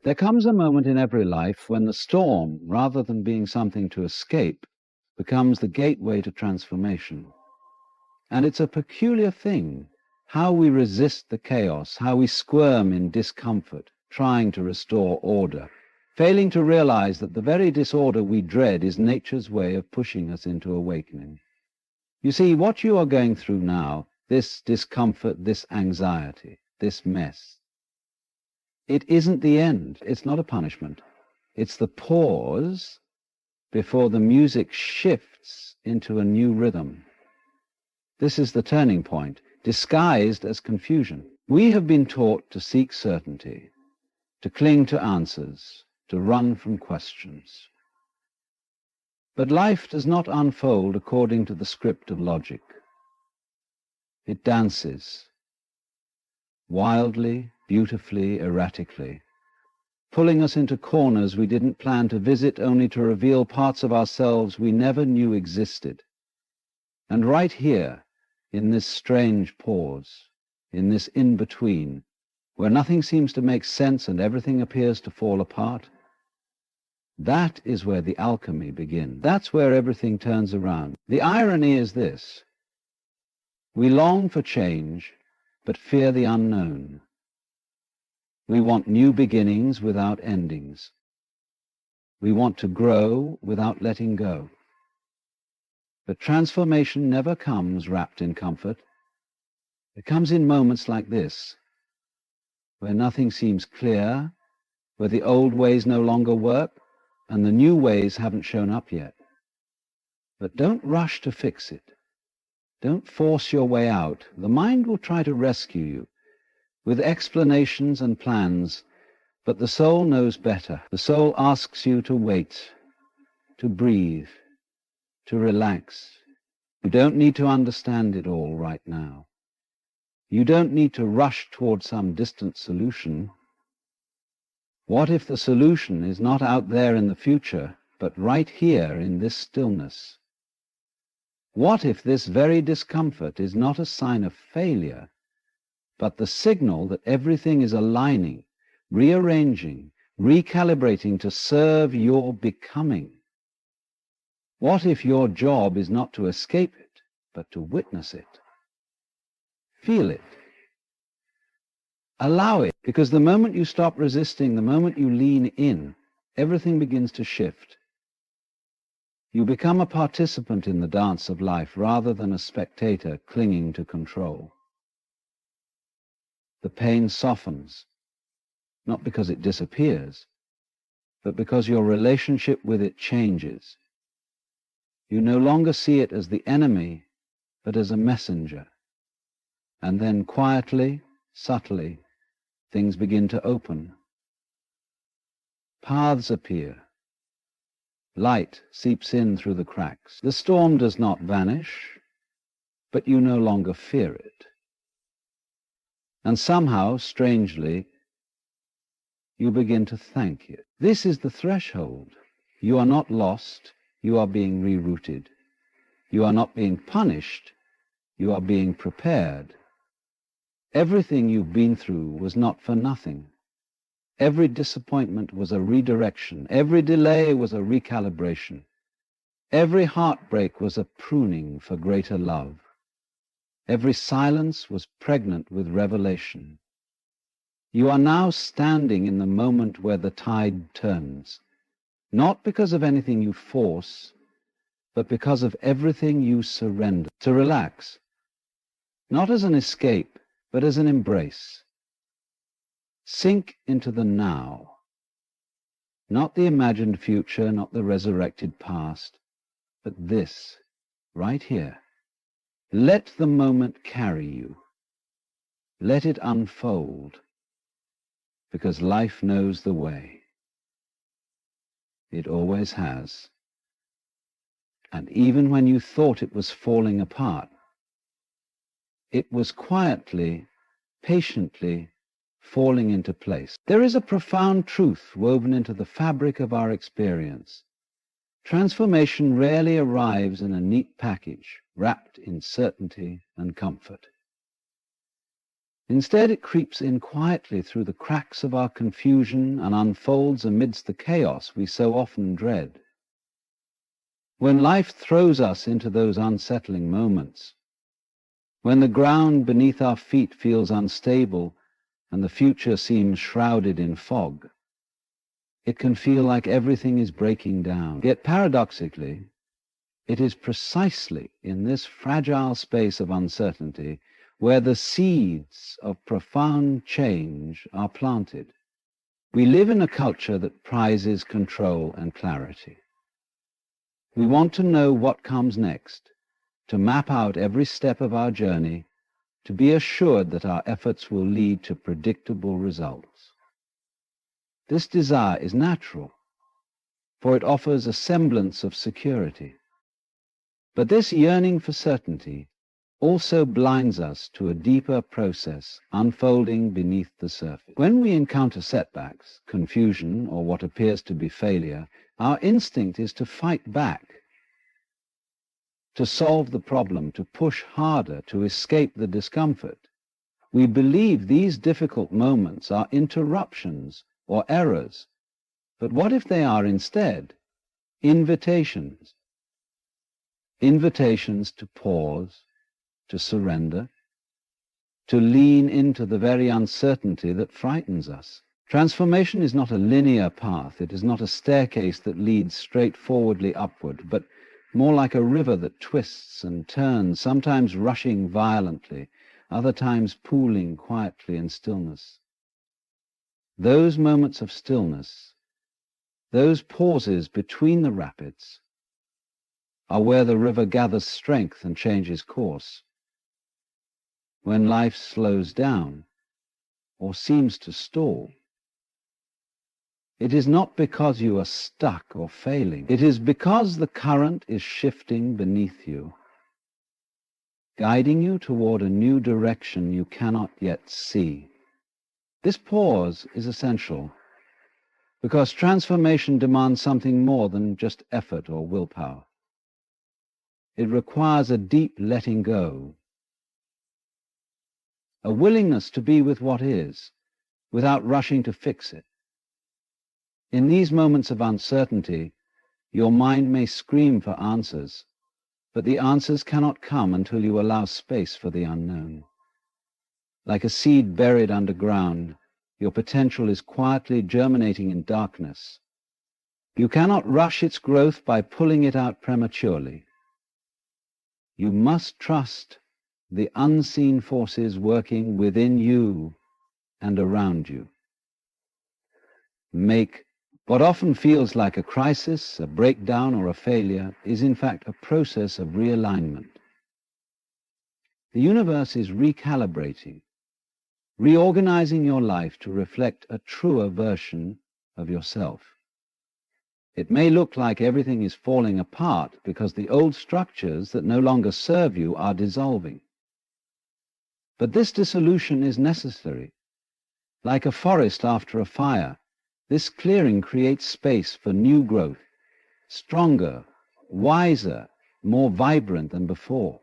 There comes a moment in every life when the storm, rather than being something to escape, becomes the gateway to transformation. And it's a peculiar thing, how we resist the chaos, how we squirm in discomfort, trying to restore order, failing to realize that the very disorder we dread is nature's way of pushing us into awakening. You see, what you are going through now, this discomfort, this anxiety, this mess, it isn't the end. It's not a punishment. It's the pause before the music shifts into a new rhythm. This is the turning point, disguised as confusion. We have been taught to seek certainty, to cling to answers, to run from questions. But life does not unfold according to the script of logic. It dances, wildly, beautifully, erratically, pulling us into corners we didn't plan to visit, only to reveal parts of ourselves we never knew existed. And right here, in this strange pause, in this in-between, where nothing seems to make sense and everything appears to fall apart, that is where the alchemy begins. That's where everything turns around. The irony is this: we long for change, but fear the unknown. We want new beginnings without endings. We want to grow without letting go. But transformation never comes wrapped in comfort. It comes in moments like this, where nothing seems clear, where the old ways no longer work, and the new ways haven't shown up yet. But don't rush to fix it. Don't force your way out. The mind will try to rescue you with explanations and plans, but the soul knows better. The soul asks you to wait, to breathe, to relax. You don't need to understand it all right now. You don't need to rush toward some distant solution. What if the solution is not out there in the future, but right here in this stillness? What if this very discomfort is not a sign of failure, but the signal that everything is aligning, rearranging, recalibrating to serve your becoming? What if your job is not to escape it, but to witness it? Feel it. Allow it, because the moment you stop resisting, the moment you lean in, everything begins to shift. You become a participant in the dance of life rather than a spectator clinging to control. The pain softens, not because it disappears, but because your relationship with it changes. You no longer see it as the enemy, but as a messenger. And then quietly, subtly, things begin to open. Paths appear. Light seeps in through the cracks. The storm does not vanish, but you no longer fear it. And somehow, strangely, you begin to thank it. This is the threshold. You are not lost, you are being rerouted. You are not being punished, you are being prepared. Everything you've been through was not for nothing. Every disappointment was a redirection. Every delay was a recalibration. Every heartbreak was a pruning for greater love. Every silence was pregnant with revelation. You are now standing in the moment where the tide turns, not because of anything you force, but because of everything you surrender. To relax, not as an escape, but as an embrace. Sink into the now, not the imagined future, not the resurrected past, but this, right here. Let the moment carry you. Let it unfold, because life knows the way. It always has. And even when you thought it was falling apart, it was quietly, patiently falling into place. There is a profound truth woven into the fabric of our experience. Transformation rarely arrives in a neat package, wrapped in certainty and comfort. Instead, it creeps in quietly through the cracks of our confusion and unfolds amidst the chaos we so often dread. When life throws us into those unsettling moments, when the ground beneath our feet feels unstable and the future seems shrouded in fog, it can feel like everything is breaking down. Yet paradoxically, it is precisely in this fragile space of uncertainty where the seeds of profound change are planted. We live in a culture that prizes control and clarity. We want to know what comes next, to map out every step of our journey, to be assured that our efforts will lead to predictable results. This desire is natural, for it offers a semblance of security. But this yearning for certainty also blinds us to a deeper process unfolding beneath the surface. When we encounter setbacks, confusion, or what appears to be failure, our instinct is to fight back, to solve the problem, to push harder, to escape the discomfort. We believe these difficult moments are interruptions or errors. But what if they are instead invitations? Invitations to pause, to surrender, to lean into the very uncertainty that frightens us. Transformation is not a linear path. It is not a staircase that leads straightforwardly upward, but more like a river that twists and turns, sometimes rushing violently, other times pooling quietly in stillness. Those moments of stillness, those pauses between the rapids, are where the river gathers strength and changes course. When life slows down or seems to stall, it is not because you are stuck or failing. It is because the current is shifting beneath you, guiding you toward a new direction you cannot yet see. This pause is essential because transformation demands something more than just effort or willpower. It requires a deep letting go, a willingness to be with what is, without rushing to fix it. In these moments of uncertainty, your mind may scream for answers, but the answers cannot come until you allow space for the unknown. Like a seed buried underground, your potential is quietly germinating in darkness. You cannot rush its growth by pulling it out prematurely. You must trust the unseen forces working within you and around you. What often feels like a crisis, a breakdown, or a failure is in fact a process of realignment. The universe is recalibrating, reorganizing your life to reflect a truer version of yourself. It may look like everything is falling apart because the old structures that no longer serve you are dissolving. But this dissolution is necessary. Like a forest after a fire, this clearing creates space for new growth, stronger, wiser, more vibrant than before.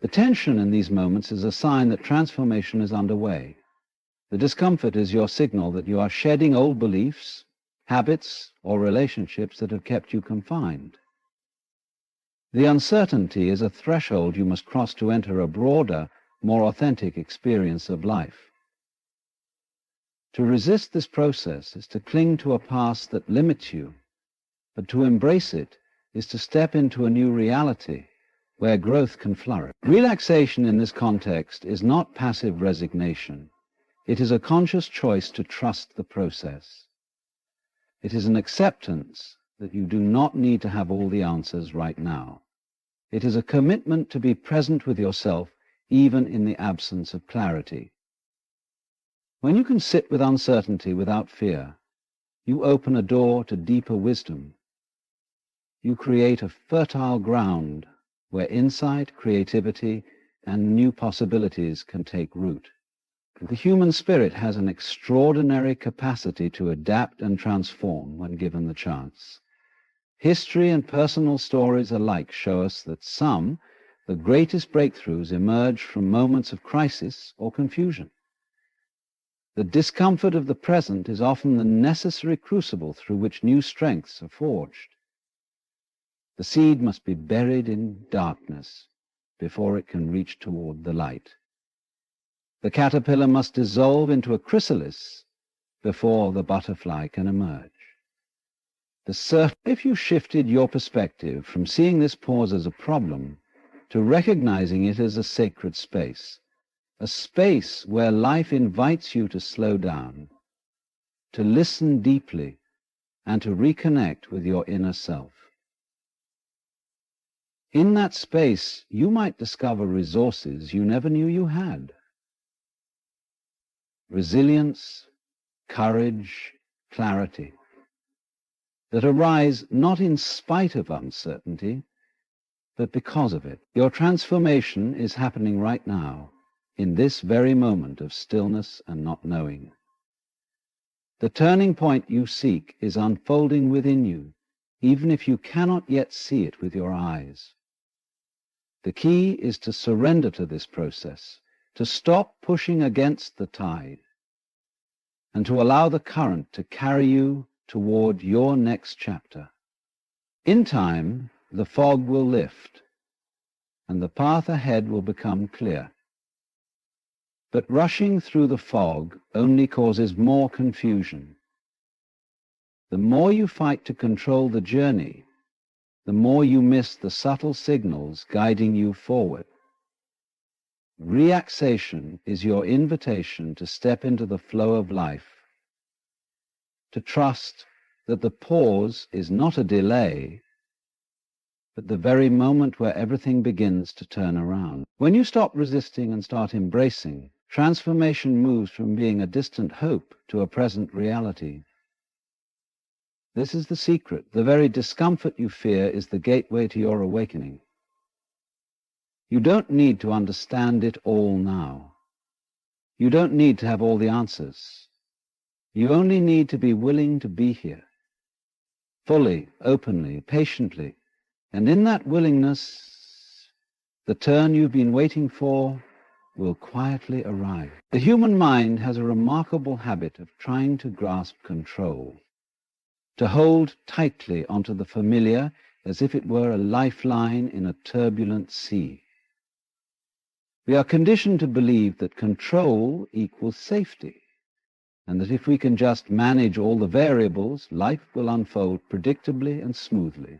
The tension in these moments is a sign that transformation is underway. The discomfort is your signal that you are shedding old beliefs, habits, or relationships that have kept you confined. The uncertainty is a threshold you must cross to enter a broader, more authentic experience of life. To resist this process is to cling to a past that limits you, but to embrace it is to step into a new reality where growth can flourish. Relaxation in this context is not passive resignation. It is a conscious choice to trust the process. It is an acceptance that you do not need to have all the answers right now. It is a commitment to be present with yourself even in the absence of clarity. When you can sit with uncertainty without fear, you open a door to deeper wisdom. You create a fertile ground where insight, creativity, and new possibilities can take root. The human spirit has an extraordinary capacity to adapt and transform when given the chance. History and personal stories alike show us that the greatest breakthroughs emerge from moments of crisis or confusion. The discomfort of the present is often the necessary crucible through which new strengths are forged. The seed must be buried in darkness before it can reach toward the light. The caterpillar must dissolve into a chrysalis before the butterfly can emerge. If you shifted your perspective from seeing this pause as a problem to recognizing it as a sacred space, a space where life invites you to slow down, to listen deeply, and to reconnect with your inner self. In that space, you might discover resources you never knew you had. Resilience, courage, clarity, that arise not in spite of uncertainty, but because of it. Your transformation is happening right now, in this very moment of stillness and not knowing. The turning point you seek is unfolding within you, even if you cannot yet see it with your eyes. The key is to surrender to this process, to stop pushing against the tide, and to allow the current to carry you toward your next chapter. In time, the fog will lift, and the path ahead will become clear. But rushing through the fog only causes more confusion. The more you fight to control the journey, the more you miss the subtle signals guiding you forward. Relaxation is your invitation to step into the flow of life, to trust that the pause is not a delay, but the very moment where everything begins to turn around. When you stop resisting and start embracing, transformation moves from being a distant hope to a present reality. This is the secret. The very discomfort you fear is the gateway to your awakening. You don't need to understand it all now. You don't need to have all the answers. You only need to be willing to be here, fully, openly, patiently, and in that willingness, the turn you've been waiting for will quietly arrive. The human mind has a remarkable habit of trying to grasp control, to hold tightly onto the familiar as if it were a lifeline in a turbulent sea. We are conditioned to believe that control equals safety, and that if we can just manage all the variables, life will unfold predictably and smoothly.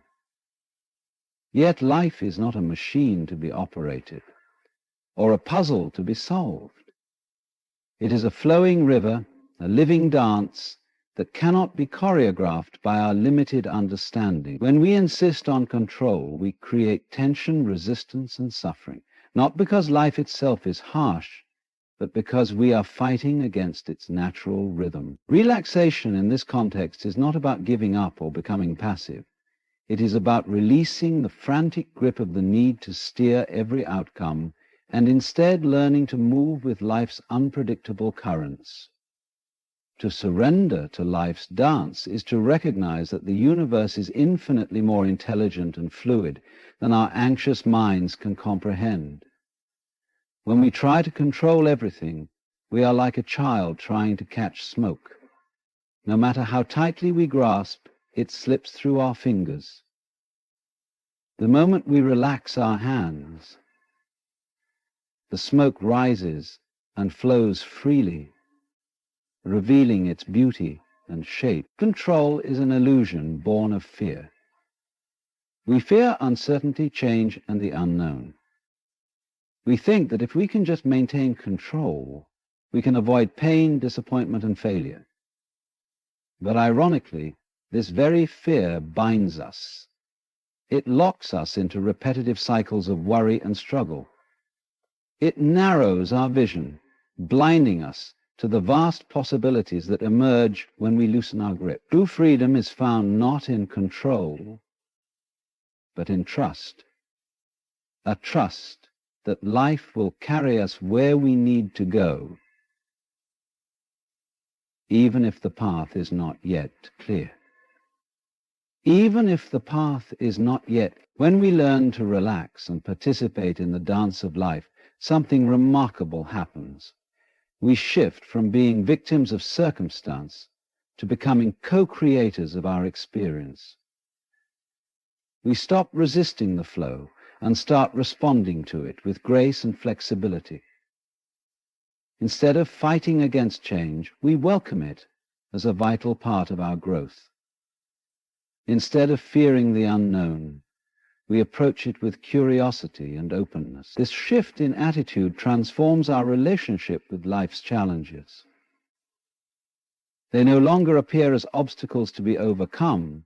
Yet life is not a machine to be operated, or a puzzle to be solved. It is a flowing river, a living dance that cannot be choreographed by our limited understanding. When we insist on control, we create tension, resistance, and suffering, not because life itself is harsh, but because we are fighting against its natural rhythm. Relaxation in this context is not about giving up or becoming passive. It is about releasing the frantic grip of the need to steer every outcome and instead learning to move with life's unpredictable currents. To surrender to life's dance is to recognize that the universe is infinitely more intelligent and fluid than our anxious minds can comprehend. When we try to control everything, we are like a child trying to catch smoke. No matter how tightly we grasp, it slips through our fingers. The moment we relax our hands, the smoke rises and flows freely, revealing its beauty and shape. Control is an illusion born of fear. We fear uncertainty, change, and the unknown. We think that if we can just maintain control, we can avoid pain, disappointment, and failure. But ironically, this very fear binds us. It locks us into repetitive cycles of worry and struggle. It narrows our vision, blinding us to the vast possibilities that emerge when we loosen our grip. True freedom is found not in control, but in trust. A trust that life will carry us where we need to go, even if the path is not yet clear. Even if the path is not yet, when we learn to relax and participate in the dance of life, something remarkable happens. We shift from being victims of circumstance to becoming co-creators of our experience. We stop resisting the flow and start responding to it with grace and flexibility. Instead of fighting against change, we welcome it as a vital part of our growth. Instead of fearing the unknown, we approach it with curiosity and openness. This shift in attitude transforms our relationship with life's challenges. They no longer appear as obstacles to be overcome,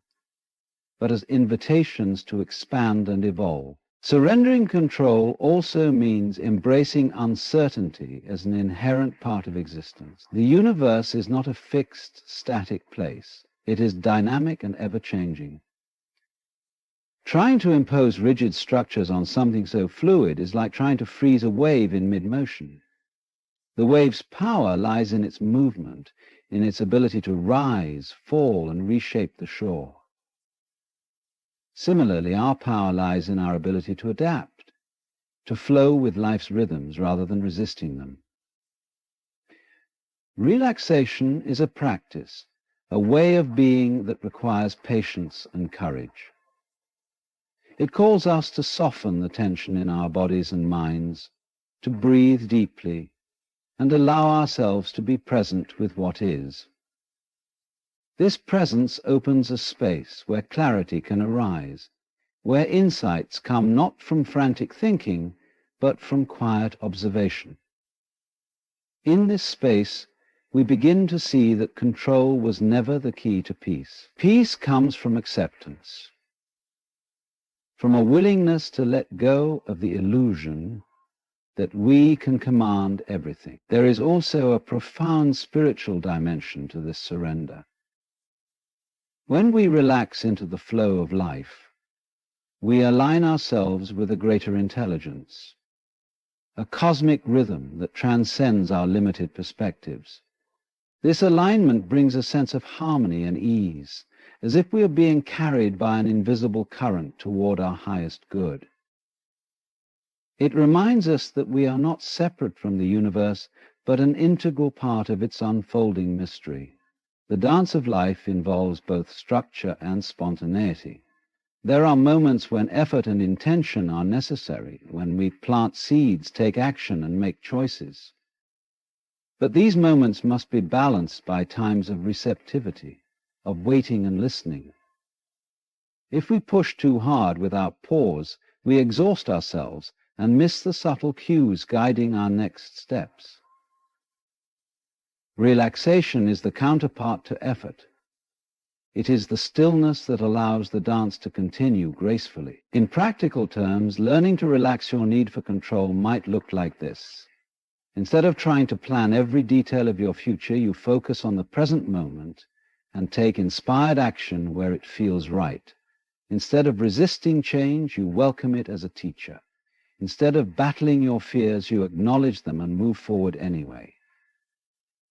but as invitations to expand and evolve. Surrendering control also means embracing uncertainty as an inherent part of existence. The universe is not a fixed, static place. It is dynamic and ever-changing. Trying to impose rigid structures on something so fluid is like trying to freeze a wave in mid-motion. The wave's power lies in its movement, in its ability to rise, fall, and reshape the shore. Similarly, our power lies in our ability to adapt, to flow with life's rhythms rather than resisting them. Relaxation is a practice, a way of being that requires patience and courage. It calls us to soften the tension in our bodies and minds, to breathe deeply, and allow ourselves to be present with what is. This presence opens a space where clarity can arise, where insights come not from frantic thinking, but from quiet observation. In this space, we begin to see that control was never the key to peace. Peace comes from acceptance, from a willingness to let go of the illusion that we can command everything. There is also a profound spiritual dimension to this surrender. When we relax into the flow of life, we align ourselves with a greater intelligence, a cosmic rhythm that transcends our limited perspectives. This alignment brings a sense of harmony and ease, as if we are being carried by an invisible current toward our highest good. It reminds us that we are not separate from the universe, but an integral part of its unfolding mystery. The dance of life involves both structure and spontaneity. There are moments when effort and intention are necessary, when we plant seeds, take action, and make choices. But these moments must be balanced by times of receptivity, of waiting and listening. If we push too hard without pause, we exhaust ourselves and miss the subtle cues guiding our next steps. Relaxation is the counterpart to effort. It is the stillness that allows the dance to continue gracefully. In practical terms, learning to relax your need for control might look like this. Instead of trying to plan every detail of your future, you focus on the present moment and take inspired action where it feels right. Instead of resisting change, you welcome it as a teacher. Instead of battling your fears, you acknowledge them and move forward anyway.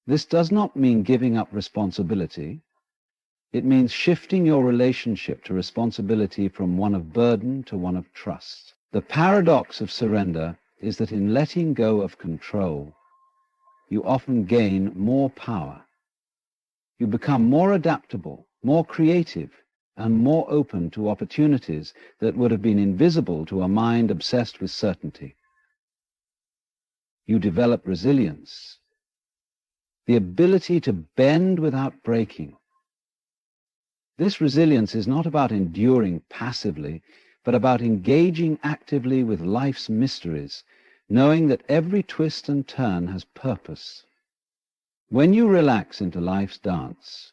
This does not mean giving up responsibility. It means shifting your relationship to responsibility from one of burden to one of trust. The paradox of surrender is that in letting go of control, you often gain more power. You become more adaptable, more creative, and more open to opportunities that would have been invisible to a mind obsessed with certainty. You develop resilience, the ability to bend without breaking. This resilience is not about enduring passively, but about engaging actively with life's mysteries, knowing that every twist and turn has purpose. When you relax into life's dance,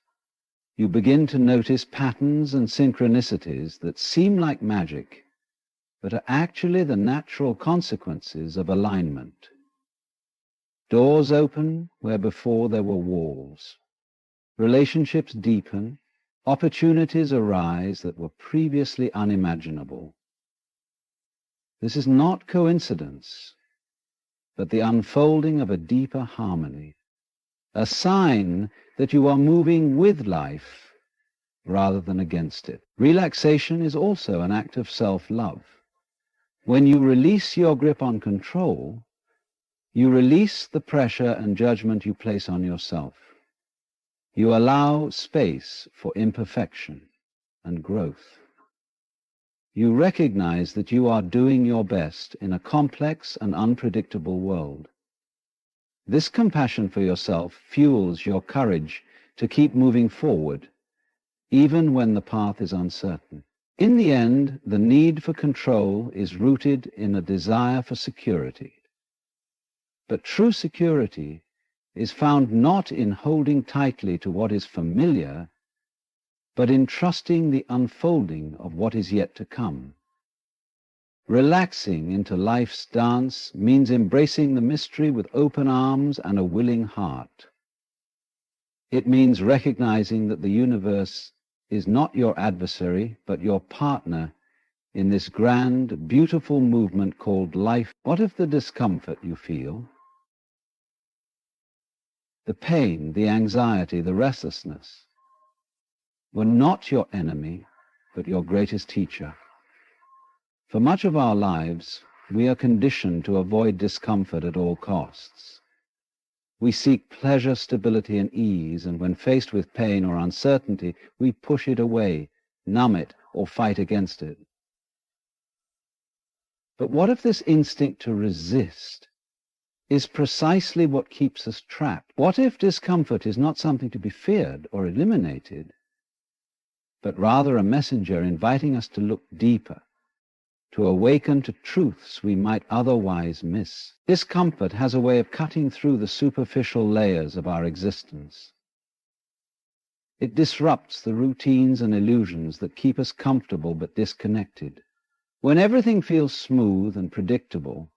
you begin to notice patterns and synchronicities that seem like magic, but are actually the natural consequences of alignment. Doors open where before there were walls. Relationships deepen. Opportunities arise that were previously unimaginable. This is not coincidence, but the unfolding of a deeper harmony, a sign that you are moving with life rather than against it. Relaxation is also an act of self-love. When you release your grip on control, You release the pressure and judgment you place on yourself. You allow space for imperfection and growth. You recognize that you are doing your best in a complex and unpredictable world. This compassion for yourself fuels your courage to keep moving forward, even when the path is uncertain. In the end, the need for control is rooted in a desire for security. But true security is found not in holding tightly to what is familiar, but in trusting the unfolding of what is yet to come. Relaxing into life's dance means embracing the mystery with open arms and a willing heart. It means recognizing that the universe is not your adversary, but your partner in this grand, beautiful movement called life. What if the discomfort you feel, the pain, the anxiety, the restlessness, were not your enemy, but your greatest teacher? For much of our lives, we are conditioned to avoid discomfort at all costs. We seek pleasure, stability, and ease, and when faced with pain or uncertainty, we push it away, numb it, or fight against it. But what if this instinct to resist is precisely what keeps us trapped? What if discomfort is not something to be feared or eliminated, but rather a messenger inviting us to look deeper, to awaken to truths we might otherwise miss? Discomfort has a way of cutting through the superficial layers of our existence. It disrupts the routines and illusions that keep us comfortable but disconnected. When everything feels smooth and predictable,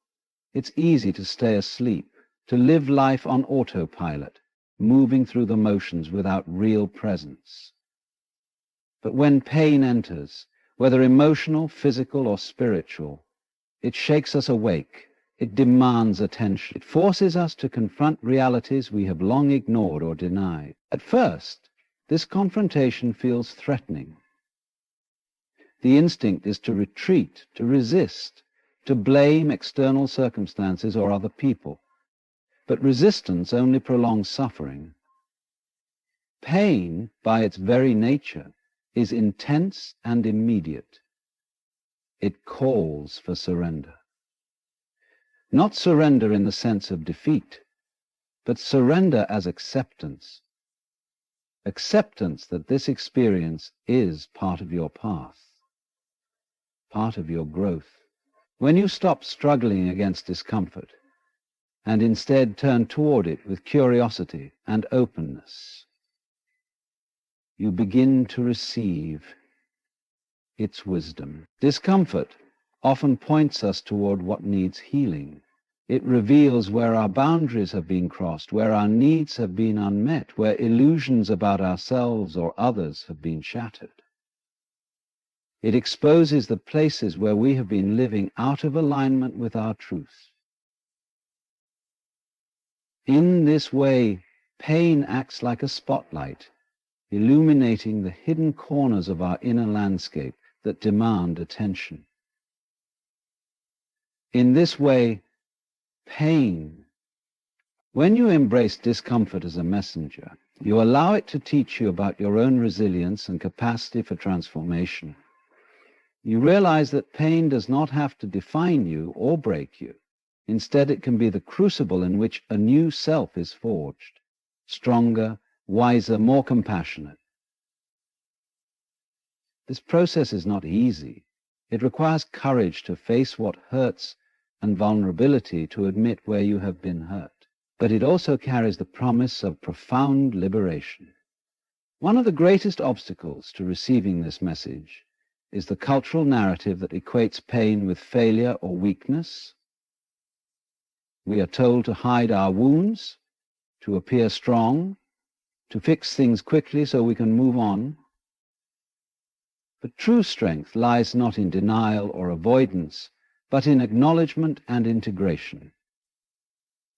it's easy to stay asleep, to live life on autopilot, moving through the motions without real presence. But when pain enters, whether emotional, physical, or spiritual, it shakes us awake. It demands attention. It forces us to confront realities we have long ignored or denied. At first, this confrontation feels threatening. The instinct is to retreat, to resist, to blame external circumstances or other people. But resistance only prolongs suffering. Pain, by its very nature, is intense and immediate. It calls for surrender. Not surrender in the sense of defeat, but surrender as acceptance. Acceptance that this experience is part of your path, part of your growth. When you stop struggling against discomfort and instead turn toward it with curiosity and openness, you begin to receive its wisdom. Discomfort often points us toward what needs healing. It reveals where our boundaries have been crossed, where our needs have been unmet, where illusions about ourselves or others have been shattered. It exposes the places where we have been living out of alignment with our truth. In this way, pain acts like a spotlight, illuminating the hidden corners of our inner landscape that demand attention. In this way, when you embrace discomfort as a messenger, you allow it to teach you about your own resilience and capacity for transformation. You realize that pain does not have to define you or break you. Instead, it can be the crucible in which a new self is forged, stronger, wiser, more compassionate. This process is not easy. It requires courage to face what hurts and vulnerability to admit where you have been hurt. But it also carries the promise of profound liberation. One of the greatest obstacles to receiving this message is the cultural narrative that equates pain with failure or weakness. We are told to hide our wounds, to appear strong, to fix things quickly so we can move on. But true strength lies not in denial or avoidance, but in acknowledgement and integration.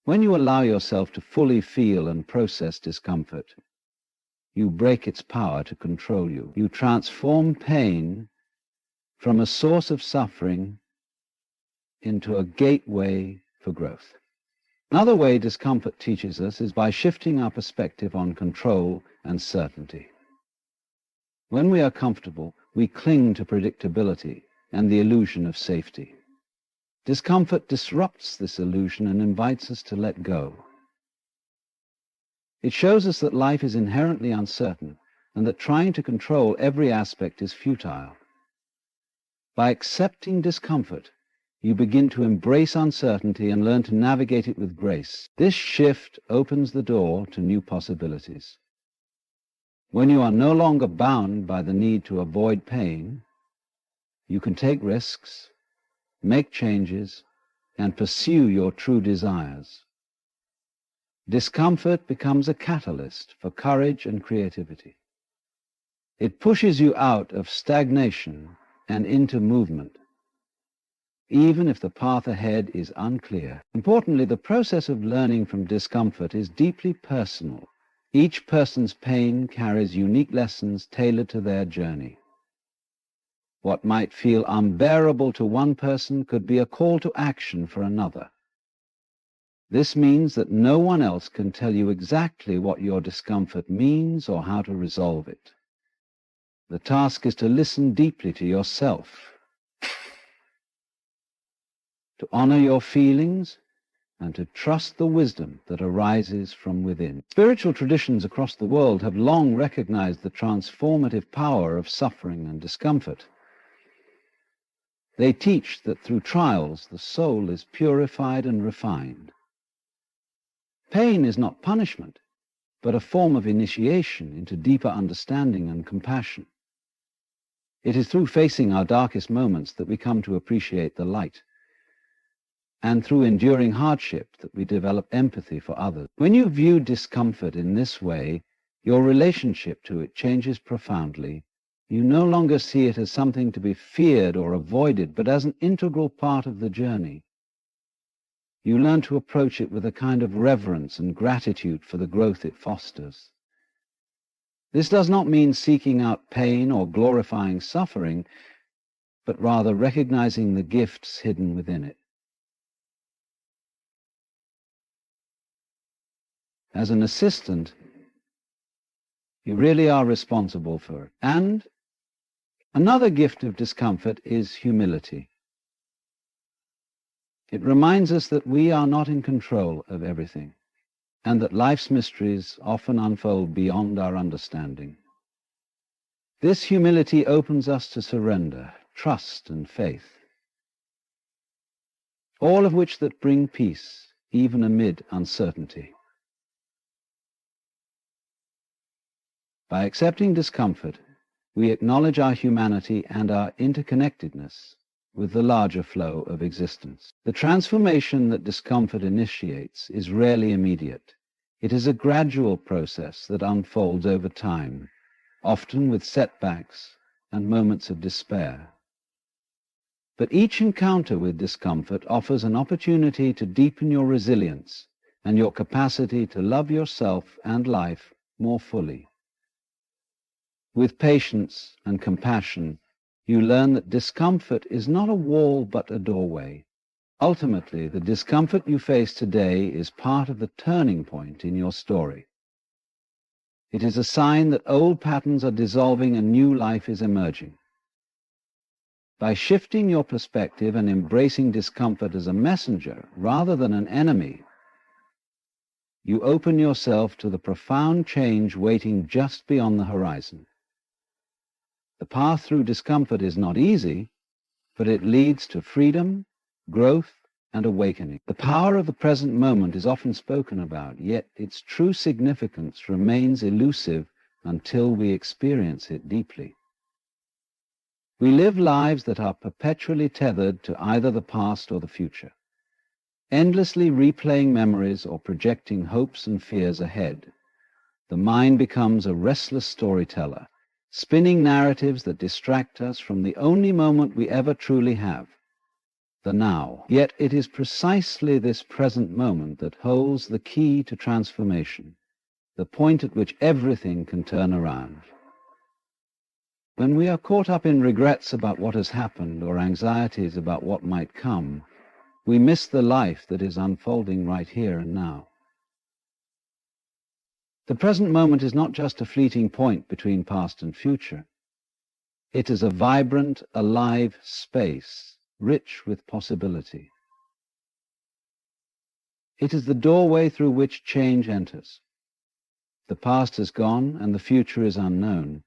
When you allow yourself to fully feel and process discomfort, you break its power to control you. You transform pain from a source of suffering into a gateway for growth. Another way discomfort teaches us is by shifting our perspective on control and certainty. When we are comfortable, we cling to predictability and the illusion of safety. Discomfort disrupts this illusion and invites us to let go. It shows us that life is inherently uncertain and that trying to control every aspect is futile. By accepting discomfort, you begin to embrace uncertainty and learn to navigate it with grace. This shift opens the door to new possibilities. When you are no longer bound by the need to avoid pain, you can take risks, make changes, and pursue your true desires. Discomfort becomes a catalyst for courage and creativity. It pushes you out of stagnation and into movement, even if the path ahead is unclear. Importantly, the process of learning from discomfort is deeply personal. Each person's pain carries unique lessons tailored to their journey. What might feel unbearable to one person could be a call to action for another. This means that no one else can tell you exactly what your discomfort means or how to resolve it. The task is to listen deeply to yourself, to honor your feelings, and to trust the wisdom that arises from within. Spiritual traditions across the world have long recognized the transformative power of suffering and discomfort. They teach that through trials the soul is purified and refined. Pain is not punishment, but a form of initiation into deeper understanding and compassion. It is through facing our darkest moments that we come to appreciate the light, and through enduring hardship that we develop empathy for others. When you view discomfort in this way, your relationship to it changes profoundly. You no longer see it as something to be feared or avoided, but as an integral part of the journey. You learn to approach it with a kind of reverence and gratitude for the growth it fosters. This does not mean seeking out pain or glorifying suffering, but rather recognizing the gifts hidden within it. As an assistant, you really are responsible for it. And another gift of discomfort is humility. It reminds us that we are not in control of everything, and that life's mysteries often unfold beyond our understanding. This humility opens us to surrender, trust, and faith, all of which that bring peace, even amid uncertainty. By accepting discomfort, we acknowledge our humanity and our interconnectedness with the larger flow of existence. The transformation that discomfort initiates is rarely immediate. It is a gradual process that unfolds over time, often with setbacks and moments of despair. But each encounter with discomfort offers an opportunity to deepen your resilience and your capacity to love yourself and life more fully. With patience and compassion, you learn that discomfort is not a wall but a doorway. Ultimately, the discomfort you face today is part of the turning point in your story. It is a sign that old patterns are dissolving and new life is emerging. By shifting your perspective and embracing discomfort as a messenger rather than an enemy, you open yourself to the profound change waiting just beyond the horizon. The path through discomfort is not easy, but it leads to freedom, growth, and awakening. The power of the present moment is often spoken about, yet its true significance remains elusive until we experience it deeply. We live lives that are perpetually tethered to either the past or the future, endlessly replaying memories or projecting hopes and fears ahead. The mind becomes a restless storyteller, spinning narratives that distract us from the only moment we ever truly have, the now. Yet it is precisely this present moment that holds the key to transformation, the point at which everything can turn around. When we are caught up in regrets about what has happened or anxieties about what might come, we miss the life that is unfolding right here and now. The present moment is not just a fleeting point between past and future. It is a vibrant, alive space, rich with possibility. It is the doorway through which change enters. The past is gone and the future is unknown,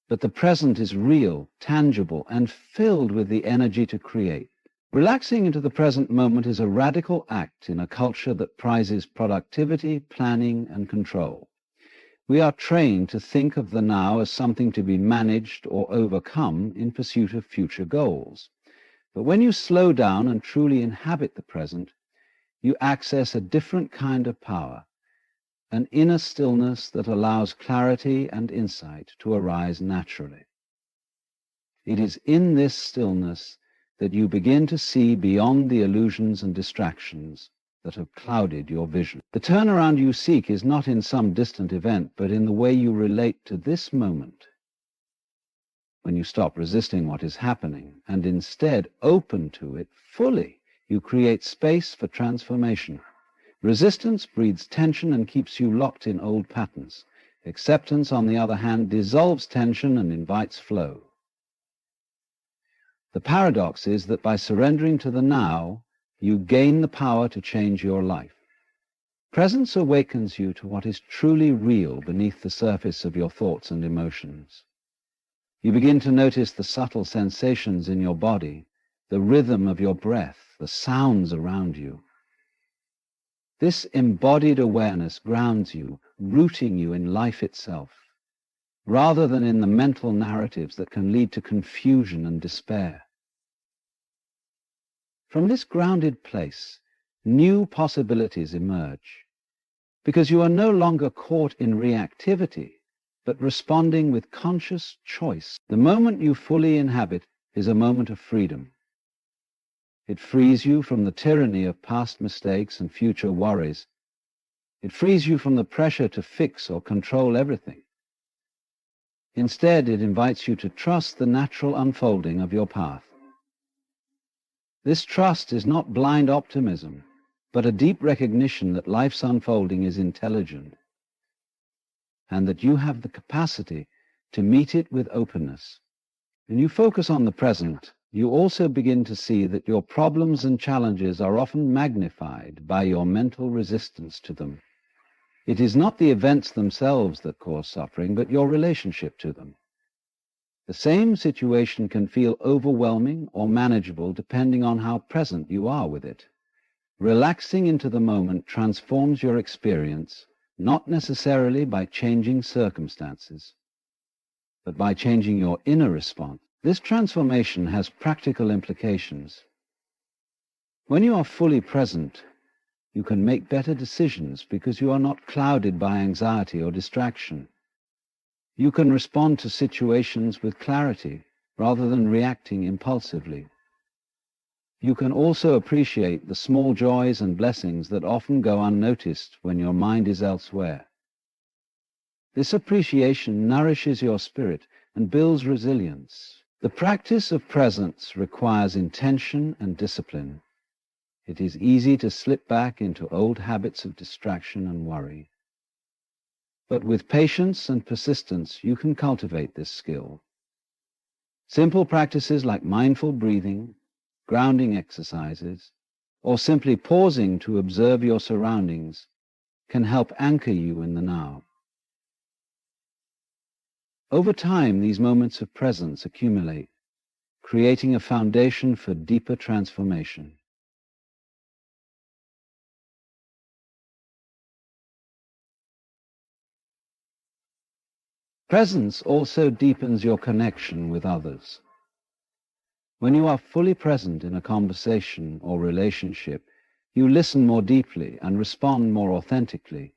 but the present is real, tangible, and filled with the energy to create. Relaxing into the present moment is a radical act in a culture that prizes productivity, planning, and control. We are trained to think of the now as something to be managed or overcome in pursuit of future goals. But when you slow down and truly inhabit the present, you access a different kind of power, an inner stillness that allows clarity and insight to arise naturally. It is in this stillness that you begin to see beyond the illusions and distractions that have clouded your vision. The turnaround you seek is not in some distant event, but in the way you relate to this moment. When you stop resisting what is happening and instead open to it fully, you create space for transformation. Resistance breeds tension and keeps you locked in old patterns. Acceptance, on the other hand, dissolves tension and invites flow. The paradox is that by surrendering to the now, you gain the power to change your life. Presence awakens you to what is truly real beneath the surface of your thoughts and emotions. You begin to notice the subtle sensations in your body, the rhythm of your breath, the sounds around you. This embodied awareness grounds you, rooting you in life itself, rather than in the mental narratives that can lead to confusion and despair. From this grounded place, new possibilities emerge, because you are no longer caught in reactivity, but responding with conscious choice. The moment you fully inhabit is a moment of freedom. It frees you from the tyranny of past mistakes and future worries. It frees you from the pressure to fix or control everything. Instead, it invites you to trust the natural unfolding of your path. This trust is not blind optimism, but a deep recognition that life's unfolding is intelligent, and that you have the capacity to meet it with openness. When you focus on the present, you also begin to see that your problems and challenges are often magnified by your mental resistance to them. It is not the events themselves that cause suffering, but your relationship to them. The same situation can feel overwhelming or manageable depending on how present you are with it. Relaxing into the moment transforms your experience, not necessarily by changing circumstances, but by changing your inner response. This transformation has practical implications. When you are fully present, you can make better decisions because you are not clouded by anxiety or distraction. You can respond to situations with clarity rather than reacting impulsively. You can also appreciate the small joys and blessings that often go unnoticed when your mind is elsewhere. This appreciation nourishes your spirit and builds resilience. The practice of presence requires intention and discipline. It is easy to slip back into old habits of distraction and worry. But with patience and persistence, you can cultivate this skill. Simple practices like mindful breathing, grounding exercises, or simply pausing to observe your surroundings can help anchor you in the now. Over time, these moments of presence accumulate, creating a foundation for deeper transformation. Presence also deepens your connection with others. When you are fully present in a conversation or relationship, you listen more deeply and respond more authentically.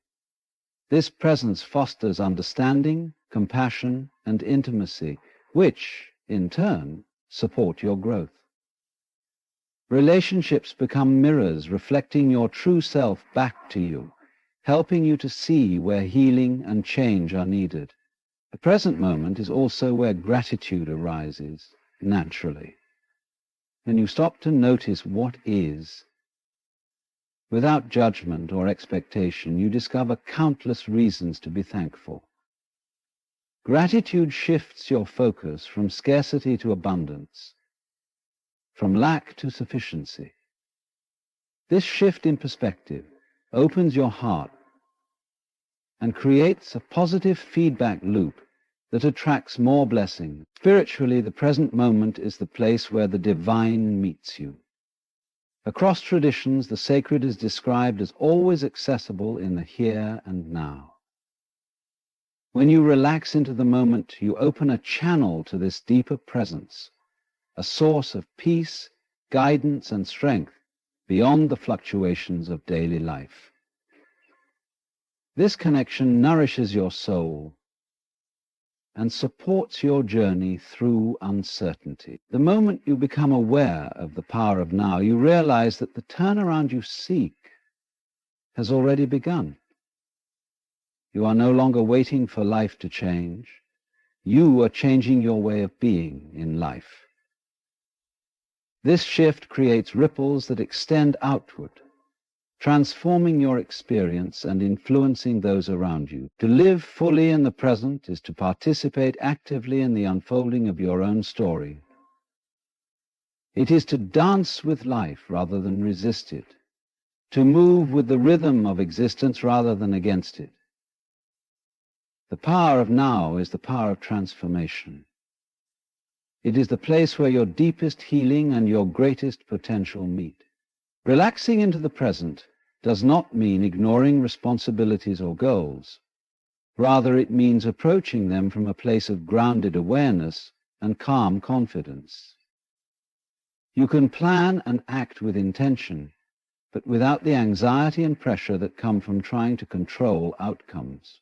This presence fosters understanding, compassion, and intimacy, which, in turn, support your growth. Relationships become mirrors reflecting your true self back to you, helping you to see where healing and change are needed. The present moment is also where gratitude arises naturally. when you stop to notice what is, without judgment or expectation, you discover countless reasons to be thankful. Gratitude shifts your focus from scarcity to abundance, from lack to sufficiency. This shift in perspective opens your heart and creates a positive feedback loop that attracts more blessing. Spiritually, the present moment is the place where the divine meets you. Across traditions, the sacred is described as always accessible in the here and now. When you relax into the moment, you open a channel to this deeper presence, a source of peace, guidance, and strength beyond the fluctuations of daily life. This connection nourishes your soul and supports your journey through uncertainty. The moment you become aware of the power of now, you realize that the turnaround you seek has already begun. You are no longer waiting for life to change. You are changing your way of being in life. This shift creates ripples that extend outward, transforming your experience and influencing those around you. To live fully in the present is to participate actively in the unfolding of your own story. It is to dance with life rather than resist it, to move with the rhythm of existence rather than against it. The power of now is the power of transformation. It is the place where your deepest healing and your greatest potential meet. Relaxing into the present does not mean ignoring responsibilities or goals. Rather, it means approaching them from a place of grounded awareness and calm confidence. You can plan and act with intention, but without the anxiety and pressure that come from trying to control outcomes.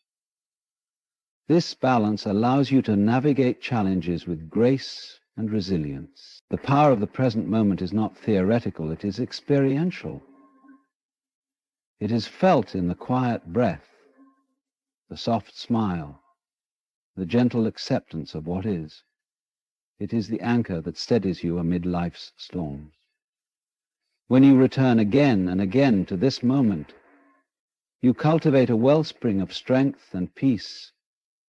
This balance allows you to navigate challenges with grace and resilience. The power of the present moment is not theoretical, it is experiential. It is felt in the quiet breath, the soft smile, the gentle acceptance of what is. It is the anchor that steadies you amid life's storms. When you return again and again to this moment, you cultivate a wellspring of strength and peace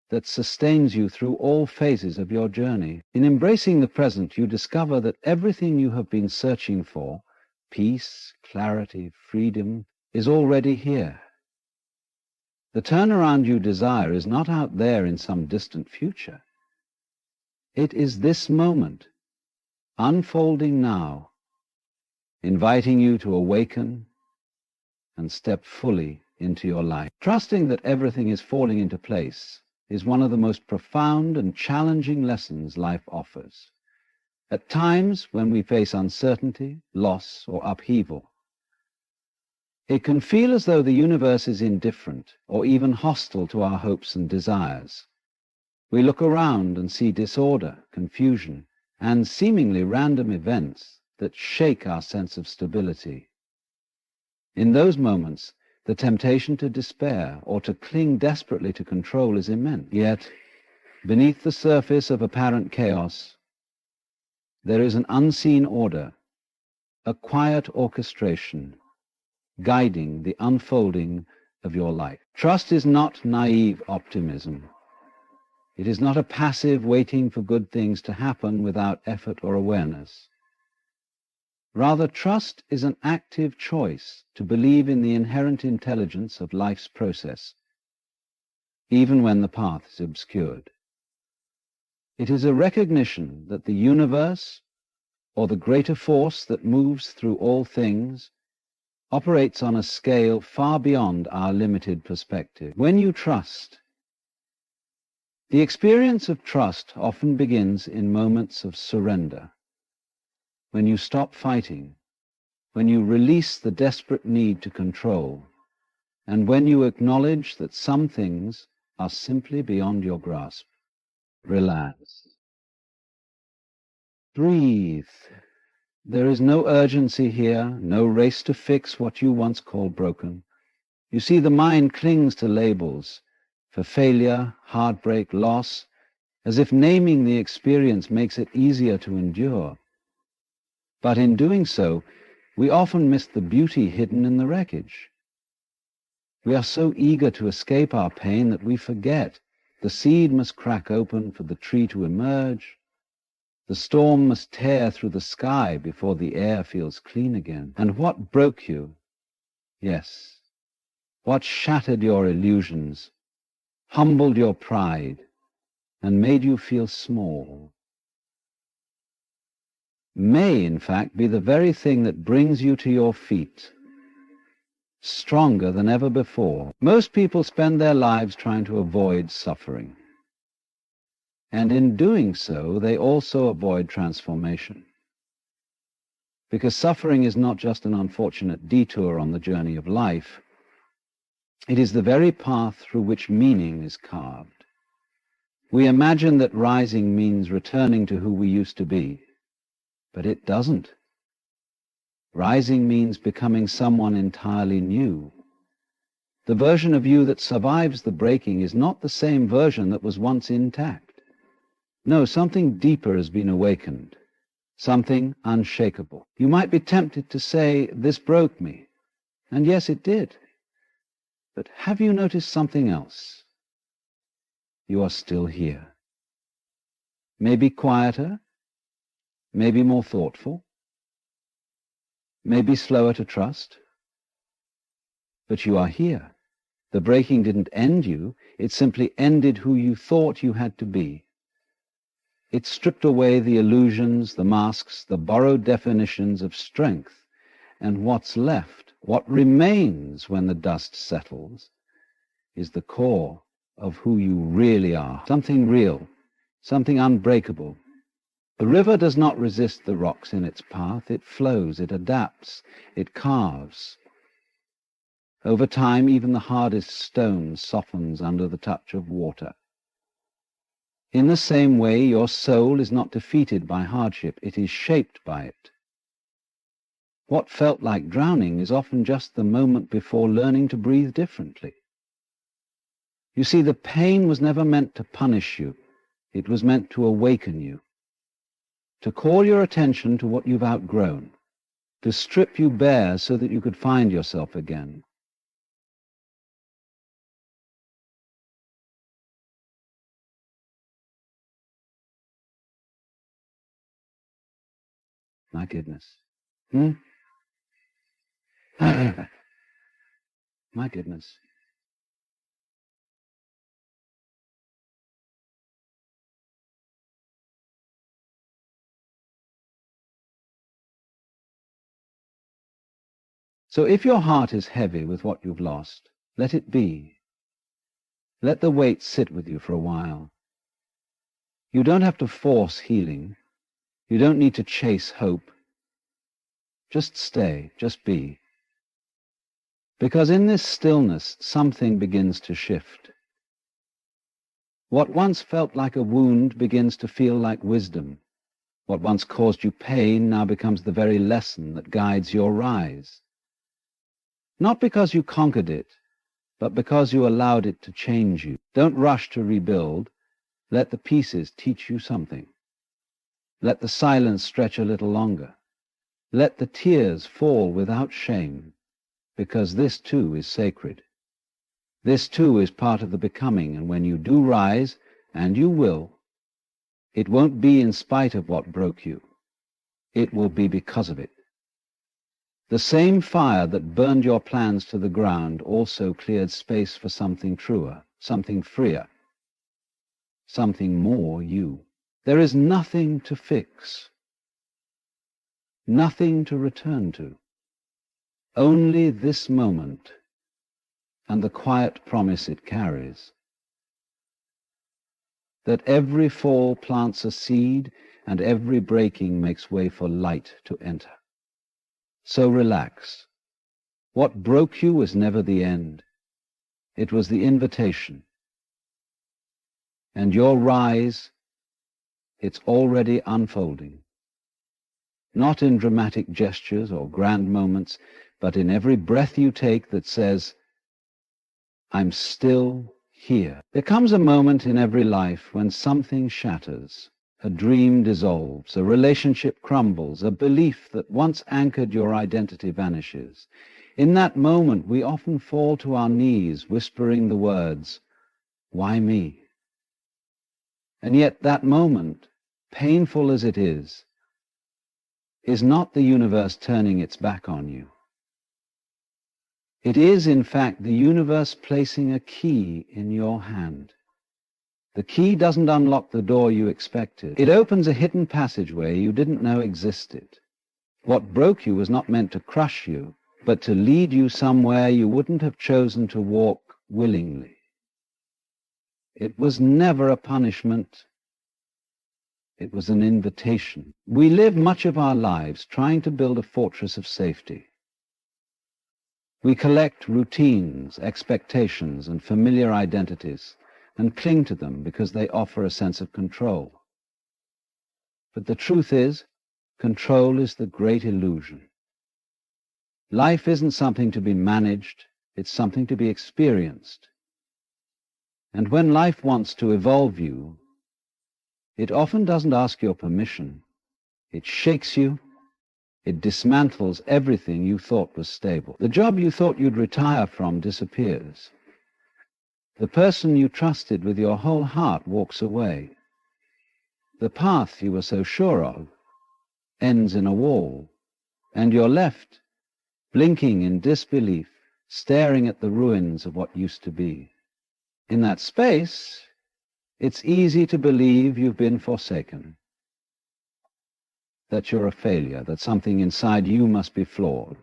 that sustains you through all phases of your journey. In embracing the present, you discover that everything you have been searching for, peace, clarity, freedom, is already here. The turnaround you desire is not out there in some distant future. It is this moment, unfolding now, inviting you to awaken and step fully into your life. Trusting that everything is falling into place is one of the most profound and challenging lessons life offers. At times when we face uncertainty, loss, or upheaval, it can feel as though the universe is indifferent or even hostile to our hopes and desires. We look around and see disorder, confusion, and seemingly random events that shake our sense of stability. In those moments, the temptation to despair or to cling desperately to control is immense. Yet, beneath the surface of apparent chaos, there is an unseen order, a quiet orchestration, guiding the unfolding of your life. Trust is not naive optimism. It is not a passive waiting for good things to happen without effort or awareness. Rather, trust is an active choice to believe in the inherent intelligence of life's process, even when the path is obscured. It is a recognition that the universe, or the greater force that moves through all things, operates on a scale far beyond our limited perspective. When you trust, the experience of trust often begins in moments of surrender. When you stop fighting, when you release the desperate need to control, and when you acknowledge that some things are simply beyond your grasp. Relax. Breathe. There is no urgency here, no race to fix what you once called broken. You see, the mind clings to labels for failure, heartbreak, loss, as if naming the experience makes it easier to endure. But in doing so, we often miss the beauty hidden in the wreckage. We are so eager to escape our pain that we forget the seed must crack open for the tree to emerge. The storm must tear through the sky before the air feels clean again. And what broke you? Yes. What shattered your illusions, humbled your pride, and made you feel small, may, in fact, be the very thing that brings you to your feet, stronger than ever before. Most people spend their lives trying to avoid suffering. And in doing so, they also avoid transformation. Because suffering is not just an unfortunate detour on the journey of life. It is the very path through which meaning is carved. We imagine that rising means returning to who we used to be, but it doesn't. Rising means becoming someone entirely new. The version of you that survives the breaking is not the same version that was once intact. No, something deeper has been awakened, something unshakable. You might be tempted to say, this broke me. And yes, it did. But have you noticed something else? You are still here. Maybe quieter, maybe more thoughtful, maybe slower to trust. But you are here. The breaking didn't end you, it simply ended who you thought you had to be. It stripped away the illusions, the masks, the borrowed definitions of strength, and what's left, what remains when the dust settles, is the core of who you really are. Something real, something unbreakable. The river does not resist the rocks in its path. It flows, it adapts, it carves. Over time, even the hardest stone softens under the touch of water. In the same way, your soul is not defeated by hardship, it is shaped by it. What felt like drowning is often just the moment before learning to breathe differently. You see, the pain was never meant to punish you, it was meant to awaken you, to call your attention to what you've outgrown, to strip you bare so that you could find yourself again. My goodness. My goodness. So if your heart is heavy with what you've lost, let it be. Let the weight sit with you for a while. You don't have to force healing. You don't need to chase hope. Just stay, just be. Because in this stillness, something begins to shift. What once felt like a wound begins to feel like wisdom. What once caused you pain now becomes the very lesson that guides your rise. Not because you conquered it, but because you allowed it to change you. Don't rush to rebuild. Let the pieces teach you something. Let the silence stretch a little longer. Let the tears fall without shame, because this too is sacred. This too is part of the becoming, and when you do rise, and you will, it won't be in spite of what broke you. It will be because of it. The same fire that burned your plans to the ground also cleared space for something truer, something freer, something more you. There is nothing to fix, nothing to return to, only this moment and the quiet promise it carries, that every fall plants a seed and every breaking makes way for light to enter. So relax. What broke you was never the end. It was the invitation. And your rise, it's already unfolding. Not in dramatic gestures or grand moments, but in every breath you take that says, I'm still here. There comes a moment in every life when something shatters, A dream dissolves, a relationship crumbles, a belief that once anchored your identity vanishes. In that moment, we often fall to our knees, whispering the words, "Why me?" And yet that moment, painful as it is not the universe turning its back on you. It is, in fact, the universe placing a key in your hand. The key doesn't unlock the door you expected. It opens a hidden passageway you didn't know existed. What broke you was not meant to crush you, but to lead you somewhere you wouldn't have chosen to walk willingly. It was never a punishment. It was an invitation. We live much of our lives trying to build a fortress of safety. We collect routines, expectations, and familiar identities, and cling to them because they offer a sense of control. But the truth is, control is the great illusion. Life isn't something to be managed, it's something to be experienced. And when life wants to evolve you, it often doesn't ask your permission. It shakes you. It dismantles everything you thought was stable. The job you thought you'd retire from disappears. The person you trusted with your whole heart walks away. The path you were so sure of ends in a wall, and you're left, blinking in disbelief, staring at the ruins of what used to be. In that space, it's easy to believe you've been forsaken, that you're a failure, that something inside you must be flawed.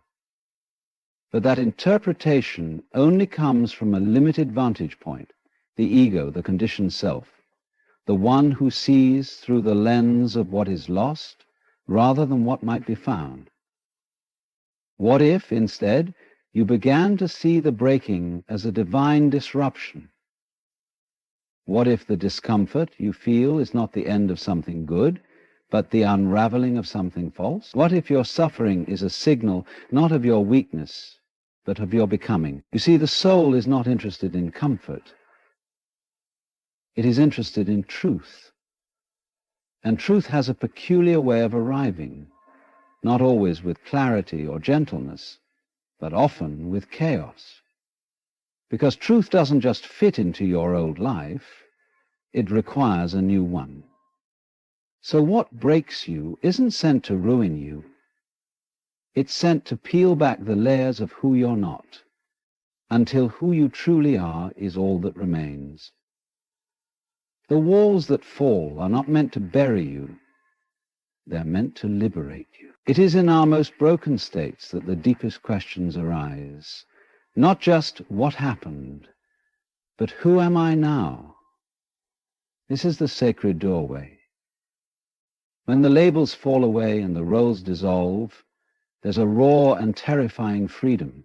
But that interpretation only comes from a limited vantage point, the ego, the conditioned self, the one who sees through the lens of what is lost rather than what might be found. What if, instead, you began to see the breaking as a divine disruption? What if the discomfort you feel is not the end of something good, but the unraveling of something false? What if your suffering is a signal not of your weakness, but of your becoming? You see, the soul is not interested in comfort. It is interested in truth. And truth has a peculiar way of arriving, not always with clarity or gentleness, but often with chaos. Because truth doesn't just fit into your old life, it requires a new one. So what breaks you isn't sent to ruin you. It's sent to peel back the layers of who you're not, until who you truly are is all that remains. The walls that fall are not meant to bury you. They're meant to liberate you. It is in our most broken states that the deepest questions arise. Not just what happened, but who am I now? This is the sacred doorway. When the labels fall away and the roles dissolve, there's a raw and terrifying freedom.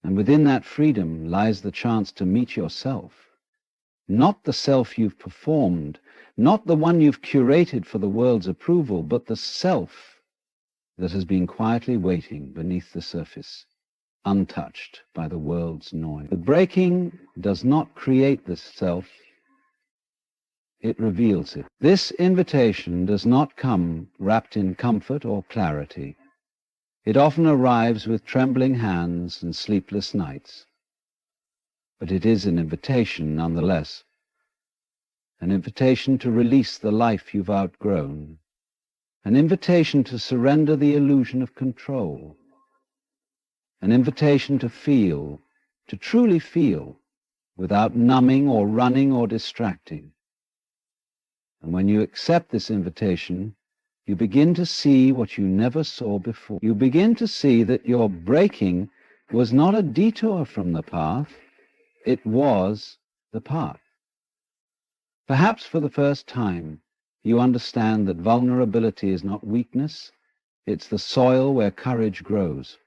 And within that freedom lies the chance to meet yourself. Not the self you've performed, not the one you've curated for the world's approval, but the self that has been quietly waiting beneath the surface, untouched by the world's noise. The breaking does not create the self, it reveals it. This invitation does not come wrapped in comfort or clarity. It often arrives with trembling hands and sleepless nights. But it is an invitation nonetheless. An invitation to release the life you've outgrown. An invitation to surrender the illusion of control. An invitation to feel, to truly feel, without numbing or running or distracting. And when you accept this invitation, you begin to see what you never saw before. You begin to see that your breaking was not a detour from the path, it was the path. Perhaps for the first time, you understand that vulnerability is not weakness, it's the soil where courage grows.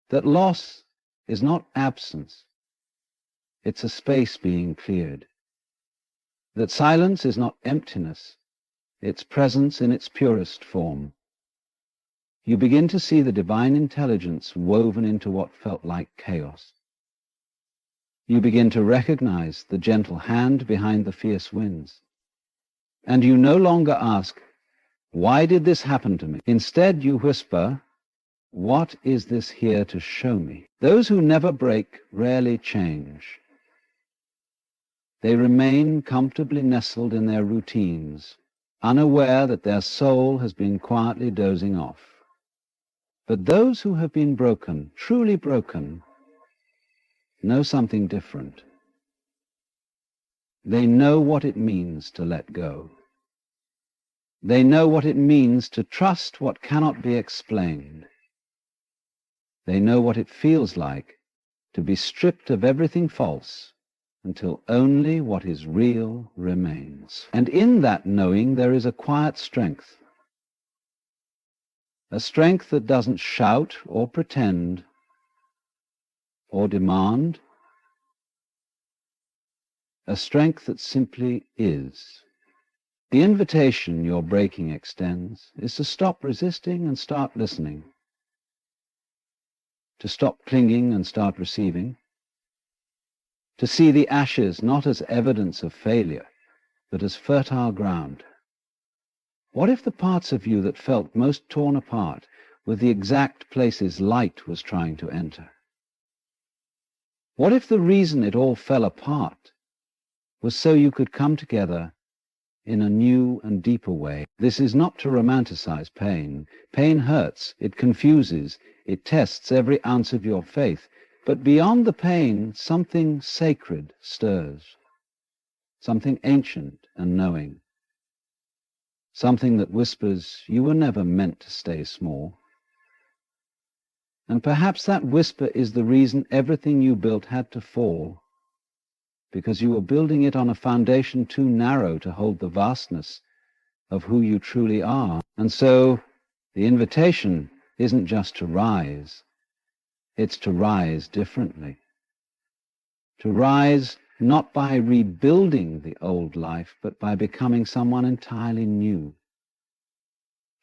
That loss is not absence, it's a space being cleared. That silence is not emptiness, it's presence in its purest form. You begin to see the divine intelligence woven into what felt like chaos. You begin to recognize the gentle hand behind the fierce winds. And you no longer ask, why did this happen to me? Instead, you whisper, what is this here to show me? Those who never break rarely change. They remain comfortably nestled in their routines, unaware that their soul has been quietly dozing off. But those who have been broken, truly broken, know something different. They know what it means to let go. They know what it means to trust what cannot be explained. They know what it feels like to be stripped of everything false until only what is real remains. And in that knowing there is a quiet strength, a strength that doesn't shout or pretend or demand, a strength that simply is. The invitation your breaking extends is to stop resisting and start listening, to stop clinging and start receiving, to see the ashes not as evidence of failure, but as fertile ground. What if the parts of you that felt most torn apart were the exact places light was trying to enter? What if the reason it all fell apart was so you could come together in a new and deeper way? This is not to romanticize pain. Pain hurts, it confuses, it tests every ounce of your faith. But beyond the pain, something sacred stirs, something ancient and knowing, something that whispers, you were never meant to stay small. And perhaps that whisper is the reason everything you built had to fall, because you were building it on a foundation too narrow to hold the vastness of who you truly are. And so the invitation isn't just to rise, it's to rise differently. To rise not by rebuilding the old life, but by becoming someone entirely new.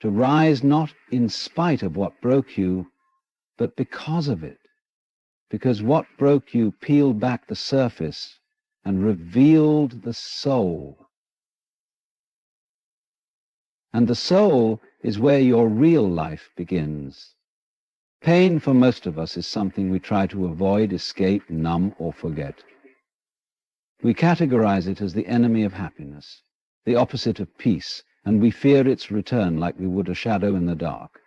To rise not in spite of what broke you, but because of it. Because what broke you peeled back the surface and revealed the soul. And the soul is where your real life begins. Pain for most of us is something we try to avoid, escape, numb, or forget. We categorize it as the enemy of happiness, the opposite of peace, and we fear its return like we would a shadow in the dark.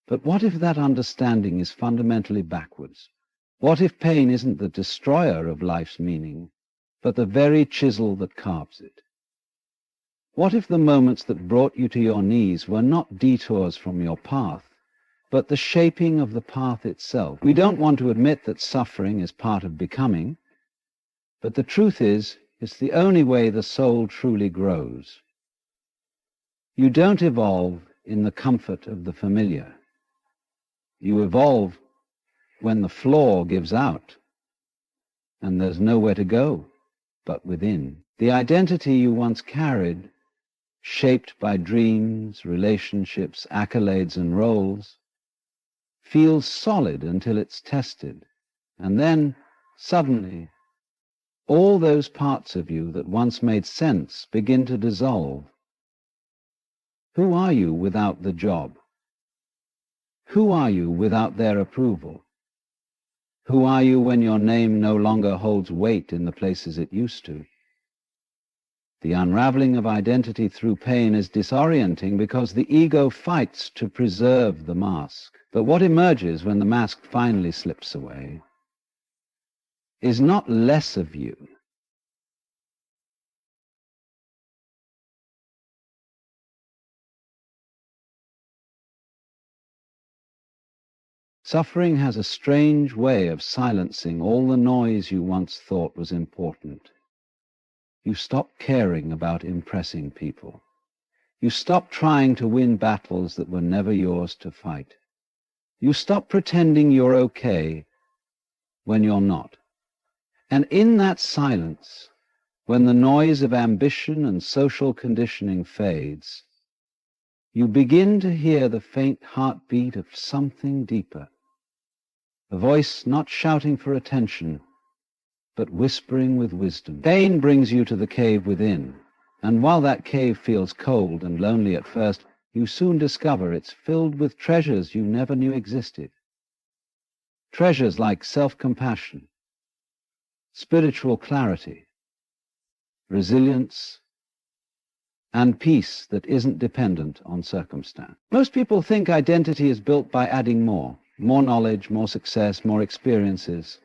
But what if that understanding is fundamentally backwards? What if pain isn't the destroyer of life's meaning, but the very chisel that carves it? What if the moments that brought you to your knees were not detours from your path, but the shaping of the path itself? We don't want to admit that suffering is part of becoming, but the truth is, it's the only way the soul truly grows. You don't evolve in the comfort of the familiar. You evolve when the floor gives out and there's nowhere to go but within. The identity you once carried, shaped by dreams, relationships, accolades, and roles, feels solid until it's tested. And then, suddenly, all those parts of you that once made sense begin to dissolve. Who are you without the job? Who are you without their approval? Who are you when your name no longer holds weight in the places it used to? The unraveling of identity through pain is disorienting because the ego fights to preserve the mask. But what emerges when the mask finally slips away is not less of you. Suffering has a strange way of silencing all the noise you once thought was important. You stop caring about impressing people. You stop trying to win battles that were never yours to fight. You stop pretending you're okay when you're not. And in that silence, when the noise of ambition and social conditioning fades, you begin to hear the faint heartbeat of something deeper. A voice not shouting for attention, but whispering with wisdom. Pain brings you to the cave within. And while that cave feels cold and lonely at first, you soon discover it's filled with treasures you never knew existed. Treasures like self-compassion, spiritual clarity, resilience, and peace that isn't dependent on circumstance. Most people think identity is built by adding more knowledge, more success, more experiences.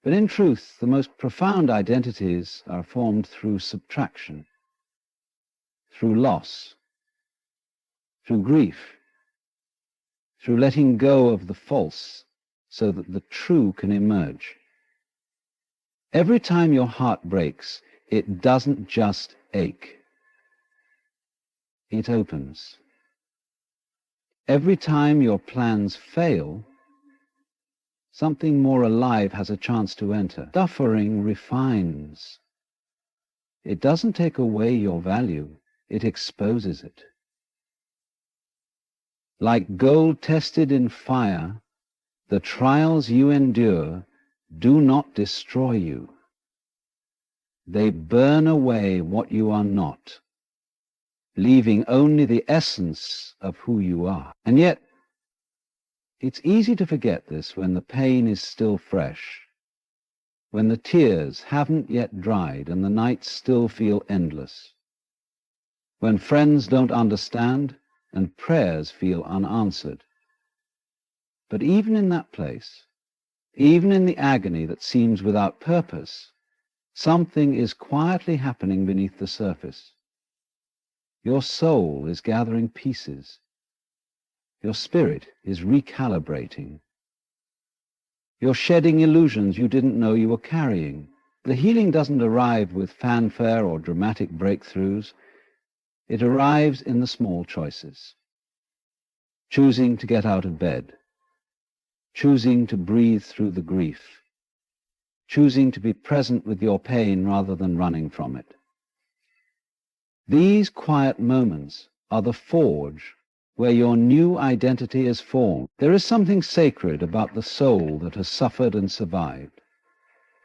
But in truth, the most profound identities are formed through subtraction, through loss, through grief, through letting go of the false so that the true can emerge. Every time your heart breaks, it doesn't just ache. It opens. Every time your plans fail, something more alive has a chance to enter. Suffering refines. It doesn't take away your value, it exposes it. Like gold tested in fire, the trials you endure do not destroy you. They burn away what you are not, leaving only the essence of who you are. And yet, it's easy to forget this when the pain is still fresh, when the tears haven't yet dried and the nights still feel endless, when friends don't understand and prayers feel unanswered. But even in that place, even in the agony that seems without purpose, something is quietly happening beneath the surface. Your soul is gathering pieces. Your spirit is recalibrating. You're shedding illusions you didn't know you were carrying. The healing doesn't arrive with fanfare or dramatic breakthroughs. It arrives in the small choices. Choosing to get out of bed. Choosing to breathe through the grief. Choosing to be present with your pain rather than running from it. These quiet moments are the forge where your new identity is formed. There is something sacred about the soul that has suffered and survived.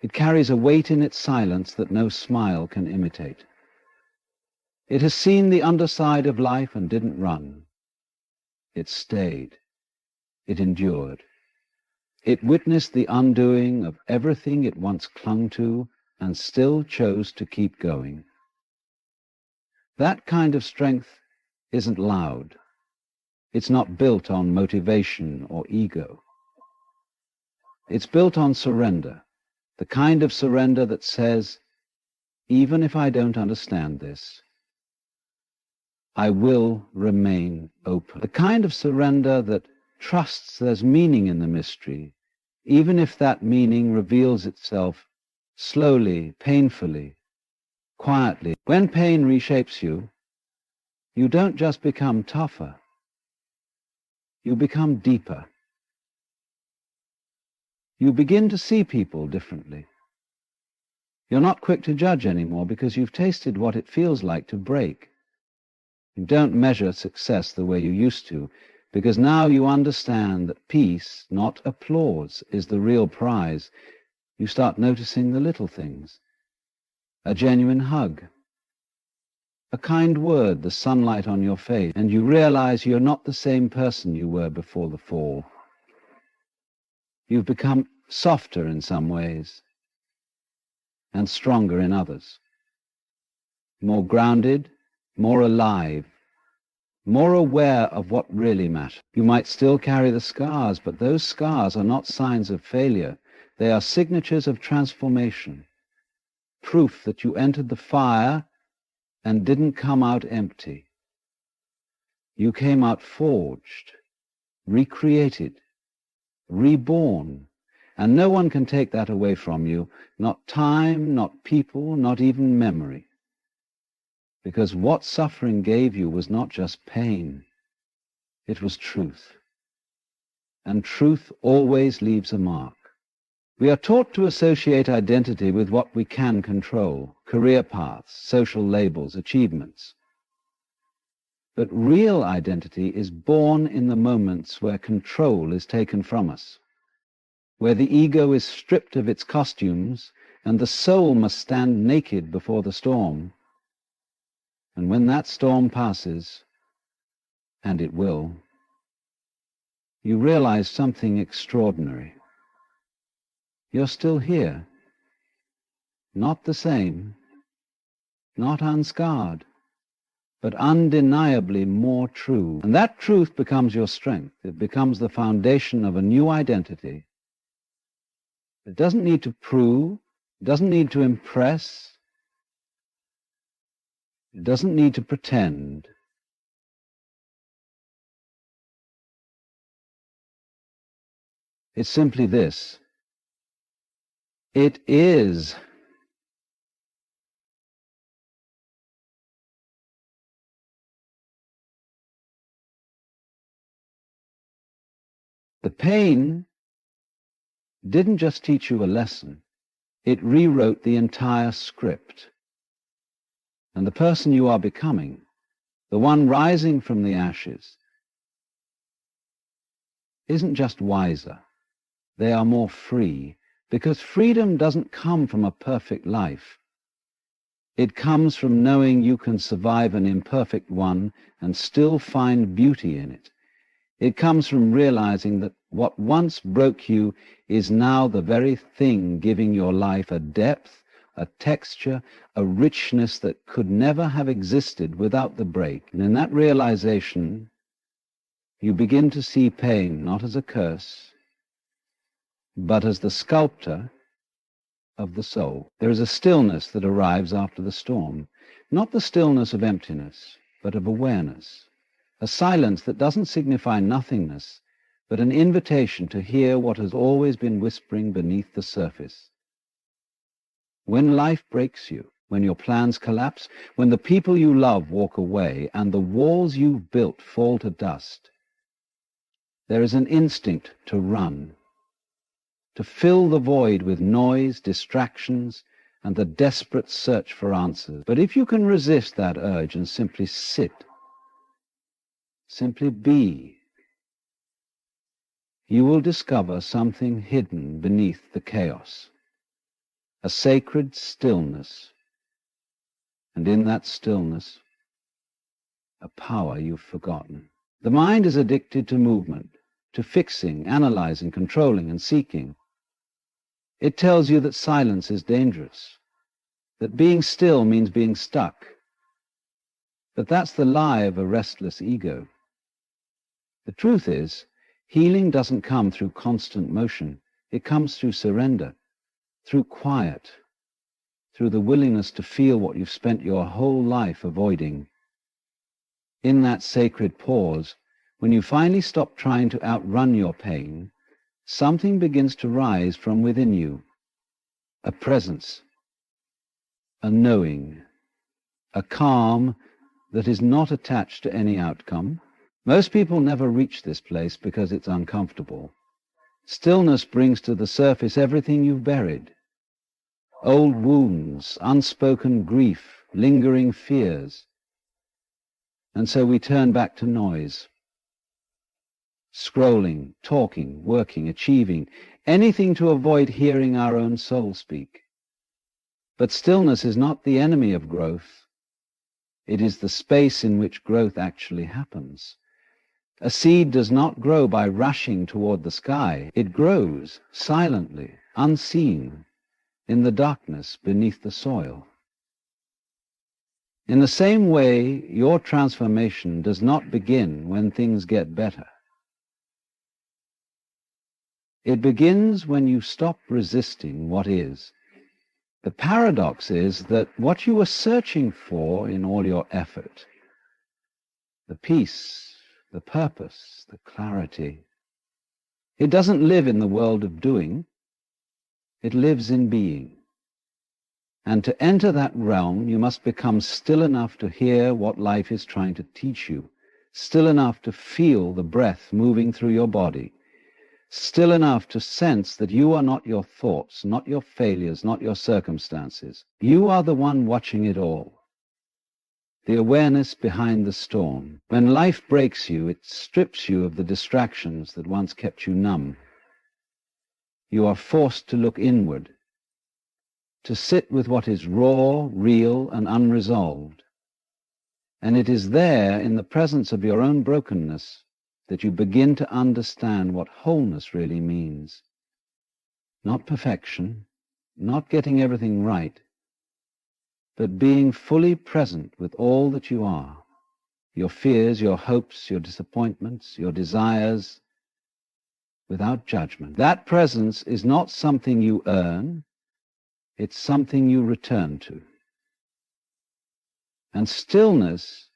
It carries a weight in its silence that no smile can imitate. It has seen the underside of life and didn't run. It stayed. It endured. It witnessed the undoing of everything it once clung to and still chose to keep going. That kind of strength isn't loud. It's not built on motivation or ego. It's built on surrender, the kind of surrender that says, even if I don't understand this, I will remain open. The kind of surrender that trusts there's meaning in the mystery, even if that meaning reveals itself slowly, painfully, quietly. When pain reshapes you, you don't just become tougher. You become deeper. You begin to see people differently. You're not quick to judge anymore because you've tasted what it feels like to break. You don't measure success the way you used to because now you understand that peace, not applause, is the real prize. You start noticing the little things. A genuine hug, a kind word, the sunlight on your face, and you realize you're not the same person you were before the fall. You've become softer in some ways and stronger in others, more grounded, more alive, more aware of what really matters. You might still carry the scars, but those scars are not signs of failure. They are signatures of transformation, proof that you entered the fire and didn't come out empty. You came out forged, recreated, reborn, and no one can take that away from you, not time, not people, not even memory. Because what suffering gave you was not just pain, it was truth. And truth always leaves a mark. We are taught to associate identity with what we can control, career paths, social labels, achievements. But real identity is born in the moments where control is taken from us, where the ego is stripped of its costumes and the soul must stand naked before the storm. And when that storm passes, and it will, you realize something extraordinary. You're still here, not the same, not unscarred, but undeniably more true. And that truth becomes your strength. It becomes the foundation of a new identity. It doesn't need to prove, it doesn't need to impress, it doesn't need to pretend. It's simply this: it is. The pain didn't just teach you a lesson, it rewrote the entire script. And the person you are becoming, the one rising from the ashes, isn't just wiser. They are more free, because freedom doesn't come from a perfect life. It comes from knowing you can survive an imperfect one and still find beauty in it. It comes from realizing that what once broke you is now the very thing giving your life a depth, a texture, a richness that could never have existed without the break. And in that realization, you begin to see pain not as a curse, but as the sculptor of the soul. There is a stillness that arrives after the storm, not the stillness of emptiness, but of awareness, a silence that doesn't signify nothingness, but an invitation to hear what has always been whispering beneath the surface. When life breaks you, when your plans collapse, when the people you love walk away and the walls you've built fall to dust, there is an instinct to run, to fill the void with noise, distractions, and the desperate search for answers. But if you can resist that urge and simply sit, simply be, you will discover something hidden beneath the chaos, a sacred stillness, and in that stillness, a power you've forgotten. The mind is addicted to movement, to fixing, analyzing, controlling, and seeking. It tells you that silence is dangerous, that being still means being stuck. But that's the lie of a restless ego. The truth is, healing doesn't come through constant motion. It comes through surrender, through quiet, through the willingness to feel what you've spent your whole life avoiding. In that sacred pause, when you finally stop trying to outrun your pain, something begins to rise from within you, a presence, a knowing, a calm that is not attached to any outcome. Most people never reach this place because it's uncomfortable. Stillness brings to the surface everything you've buried. Old wounds, unspoken grief, lingering fears. And so we turn back to noise. Scrolling, talking, working, achieving, anything to avoid hearing our own soul speak. But stillness is not the enemy of growth. It is the space in which growth actually happens. A seed does not grow by rushing toward the sky. It grows silently, unseen, in the darkness beneath the soil. In the same way, your transformation does not begin when things get better. It begins when you stop resisting what is. The paradox is that what you were searching for in all your effort, the peace, the purpose, the clarity, it doesn't live in the world of doing, it lives in being. And to enter that realm, you must become still enough to hear what life is trying to teach you, still enough to feel the breath moving through your body, still enough to sense that you are not your thoughts, not your failures, not your circumstances. You are the one watching it all. The awareness behind the storm. When life breaks you, it strips you of the distractions that once kept you numb. You are forced to look inward, to sit with what is raw, real, and unresolved. And it is there, in the presence of your own brokenness, that you begin to understand what wholeness really means. Not perfection, not getting everything right, but being fully present with all that you are, your fears, your hopes, your disappointments, your desires, without judgment. That presence is not something you earn, it's something you return to. And stillness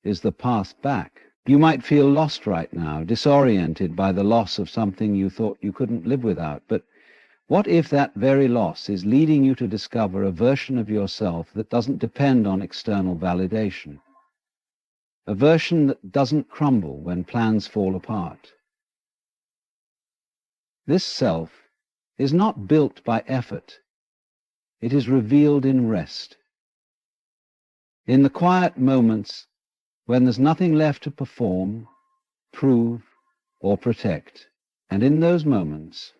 is the path back. You might feel lost right now, disoriented by the loss of something you thought you couldn't live without. But what if that very loss is leading you to discover a version of yourself that doesn't depend on external validation? A version that doesn't crumble when plans fall apart. This self is not built by effort. It is revealed in rest. In the quiet moments when there's nothing left to perform, prove, or protect. And in those moments,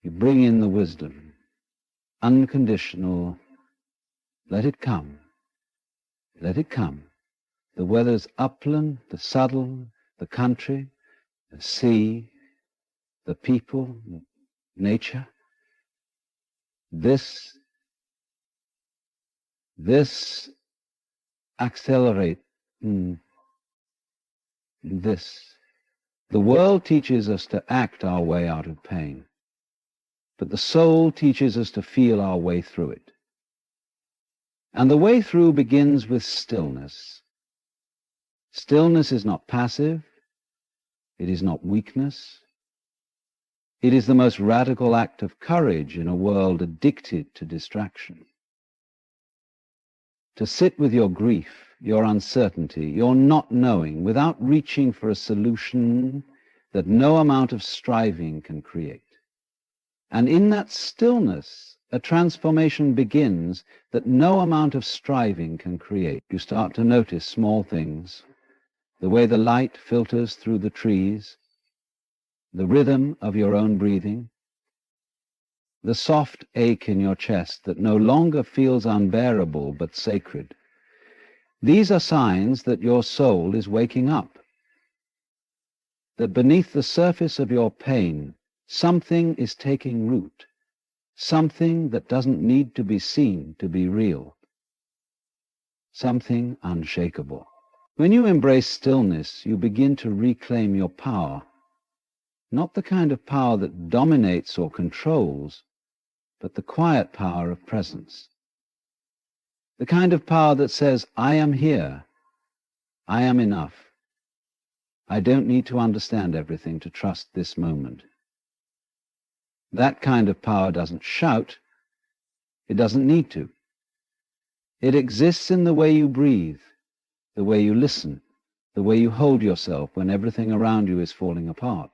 you bring in the wisdom, unconditional, let it come, let it come. The weather's upland, the subtle, the country, the sea, the people, nature. This accelerate this. The world teaches us to act our way out of pain, but the soul teaches us to feel our way through it. And the way through begins with stillness. Stillness is not passive. It is not weakness. It is the most radical act of courage in a world addicted to distraction. To sit with your grief, your uncertainty, your not knowing, without reaching for a solution that no amount of striving can create. And in that stillness, a transformation begins that no amount of striving can create. You start to notice small things, the way the light filters through the trees, the rhythm of your own breathing, the soft ache in your chest that no longer feels unbearable but sacred. These are signs that your soul is waking up, that beneath the surface of your pain, something is taking root, something that doesn't need to be seen to be real, something unshakable. When you embrace stillness, you begin to reclaim your power, not the kind of power that dominates or controls, but the quiet power of presence. The kind of power that says, I am here, I am enough. I don't need to understand everything to trust this moment. That kind of power doesn't shout, it doesn't need to. It exists in the way you breathe, the way you listen, the way you hold yourself when everything around you is falling apart.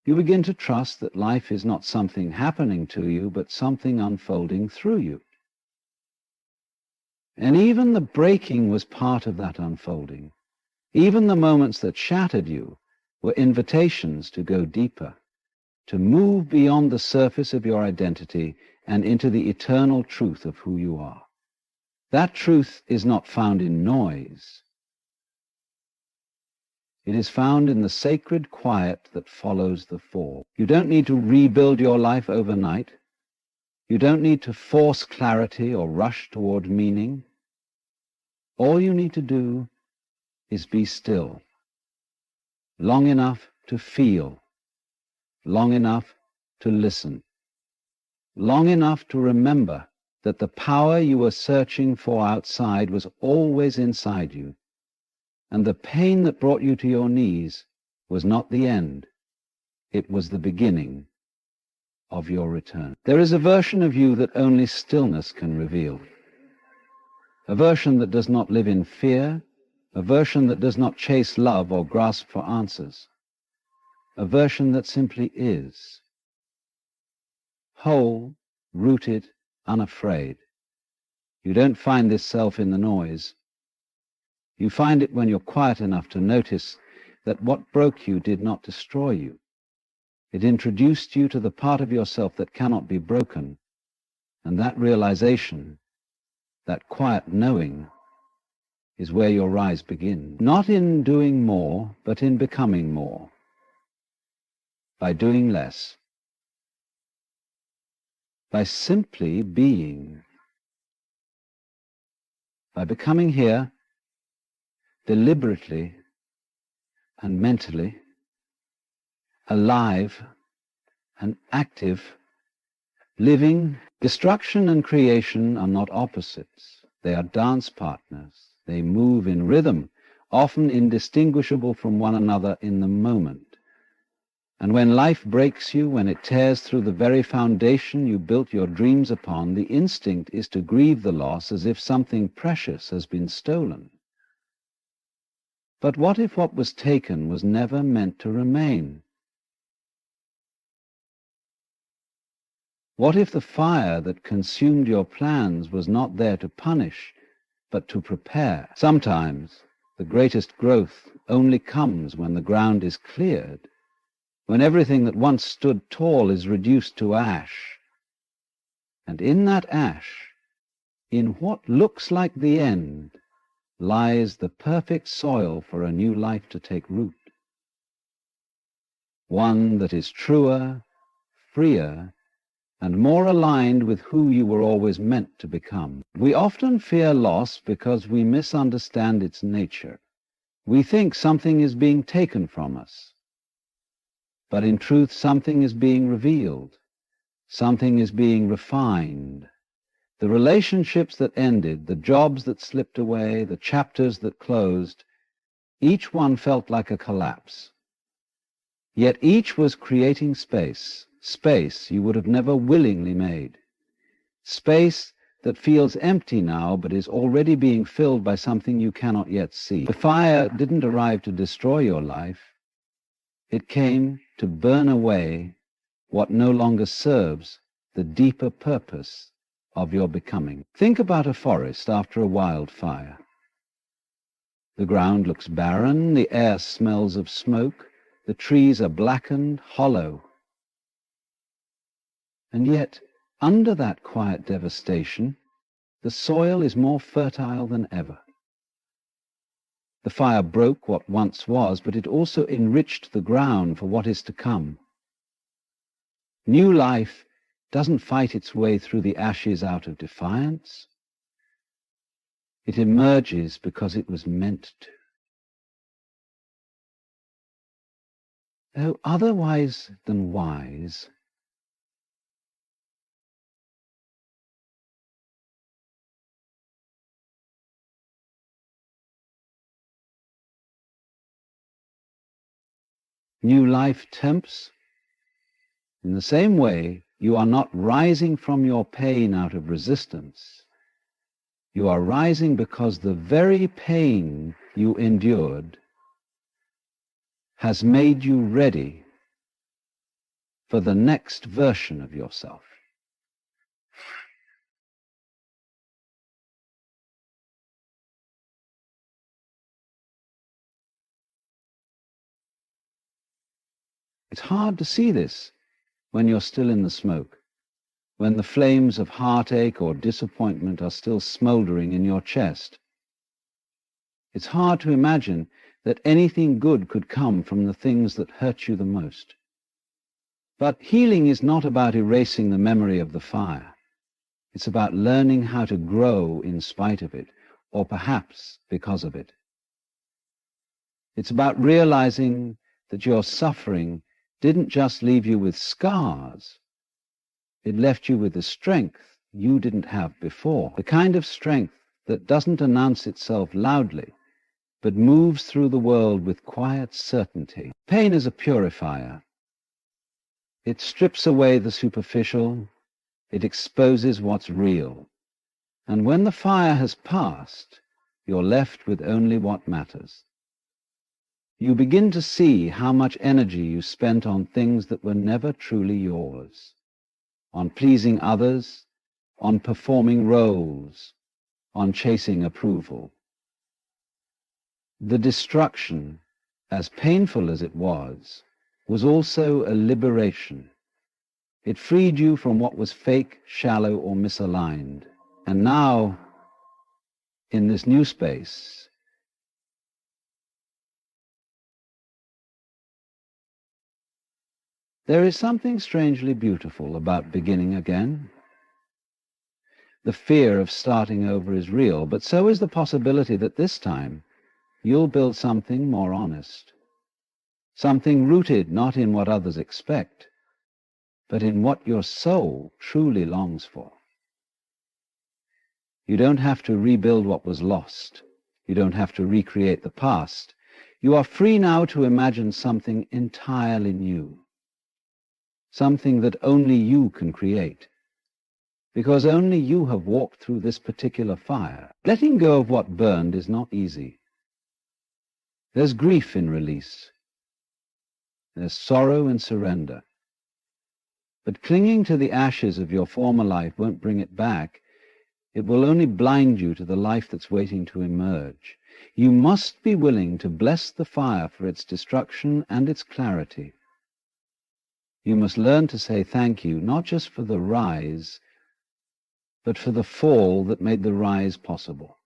You begin to trust that life is not something happening to you, but something unfolding through you. And even the breaking was part of that unfolding. Even the moments that shattered you were invitations to go deeper, to move beyond the surface of your identity and into the eternal truth of who you are. That truth is not found in noise. It is found in the sacred quiet that follows the fall. You don't need to rebuild your life overnight. You don't need to force clarity or rush toward meaning. All you need to do is be still, long enough to feel, long enough to listen, long enough to remember that the power you were searching for outside was always inside you, and the pain that brought you to your knees was not the end, it was the beginning of your return. There is a version of you that only stillness can reveal, a version that does not live in fear, a version that does not chase love or grasp for answers, a version that simply is, whole, rooted, unafraid. You don't find this self in the noise. You find it when you're quiet enough to notice that what broke you did not destroy you. It introduced you to the part of yourself that cannot be broken, and that realization, that quiet knowing, is where your rise begins. Not in doing more, but in becoming more. By doing less. By simply being. By becoming here, deliberately and mentally, alive and active, living. Destruction and creation are not opposites. They are dance partners. They move in rhythm, often indistinguishable from one another in the moment. And when life breaks you, when it tears through the very foundation you built your dreams upon, the instinct is to grieve the loss as if something precious has been stolen. But what if what was taken was never meant to remain? What if the fire that consumed your plans was not there to punish, but to prepare? Sometimes the greatest growth only comes when the ground is cleared, when everything that once stood tall is reduced to ash. And in that ash, in what looks like the end, lies the perfect soil for a new life to take root. One that is truer, freer, and more aligned with who you were always meant to become. We often fear loss because we misunderstand its nature. We think something is being taken from us. But in truth, something is being revealed. Something is being refined. The relationships that ended, the jobs that slipped away, the chapters that closed, each one felt like a collapse. Yet each was creating space. Space you would have never willingly made. Space that feels empty now but is already being filled by something you cannot yet see. The fire didn't arrive to destroy your life. It came to burn away what no longer serves the deeper purpose of your becoming. Think about a forest after a wildfire. The ground looks barren, the air smells of smoke, the trees are blackened, hollow. And yet, under that quiet devastation, the soil is more fertile than ever. The fire broke what once was, but it also enriched the ground for what is to come. New life doesn't fight its way through the ashes out of defiance. It emerges because it was meant to. Though otherwise than wise, new life tempts. In the same way, you are not rising from your pain out of resistance. You are rising because the very pain you endured has made you ready for the next version of yourself. It's hard to see this when you're still in the smoke, when the flames of heartache or disappointment are still smoldering in your chest. It's hard to imagine that anything good could come from the things that hurt you the most. But healing is not about erasing the memory of the fire. It's about learning how to grow in spite of it, or perhaps because of it. It's about realizing that your suffering didn't just leave you with scars. It left you with the strength you didn't have before, the kind of strength that doesn't announce itself loudly, but moves through the world with quiet certainty. Pain is a purifier. It strips away the superficial. It exposes what's real. And when the fire has passed, you're left with only what matters. You begin to see how much energy you spent on things that were never truly yours, on pleasing others, on performing roles, on chasing approval. The destruction, as painful as it was was also a liberation. It freed you from what was fake, shallow, or misaligned. And now, in this new space, there is something strangely beautiful about beginning again. The fear of starting over is real, but so is the possibility that this time you'll build something more honest, something rooted not in what others expect, but in what your soul truly longs for. You don't have to rebuild what was lost. You don't have to recreate the past. You are free now to imagine something entirely new, something that only you can create, because only you have walked through this particular fire. Letting go of what burned is not easy. There's grief in release. There's sorrow in surrender. But clinging to the ashes of your former life won't bring it back. It will only blind you to the life that's waiting to emerge. You must be willing to bless the fire for its destruction and its clarity. You must learn to say thank you, not just for the rise, but for the fall that made the rise possible.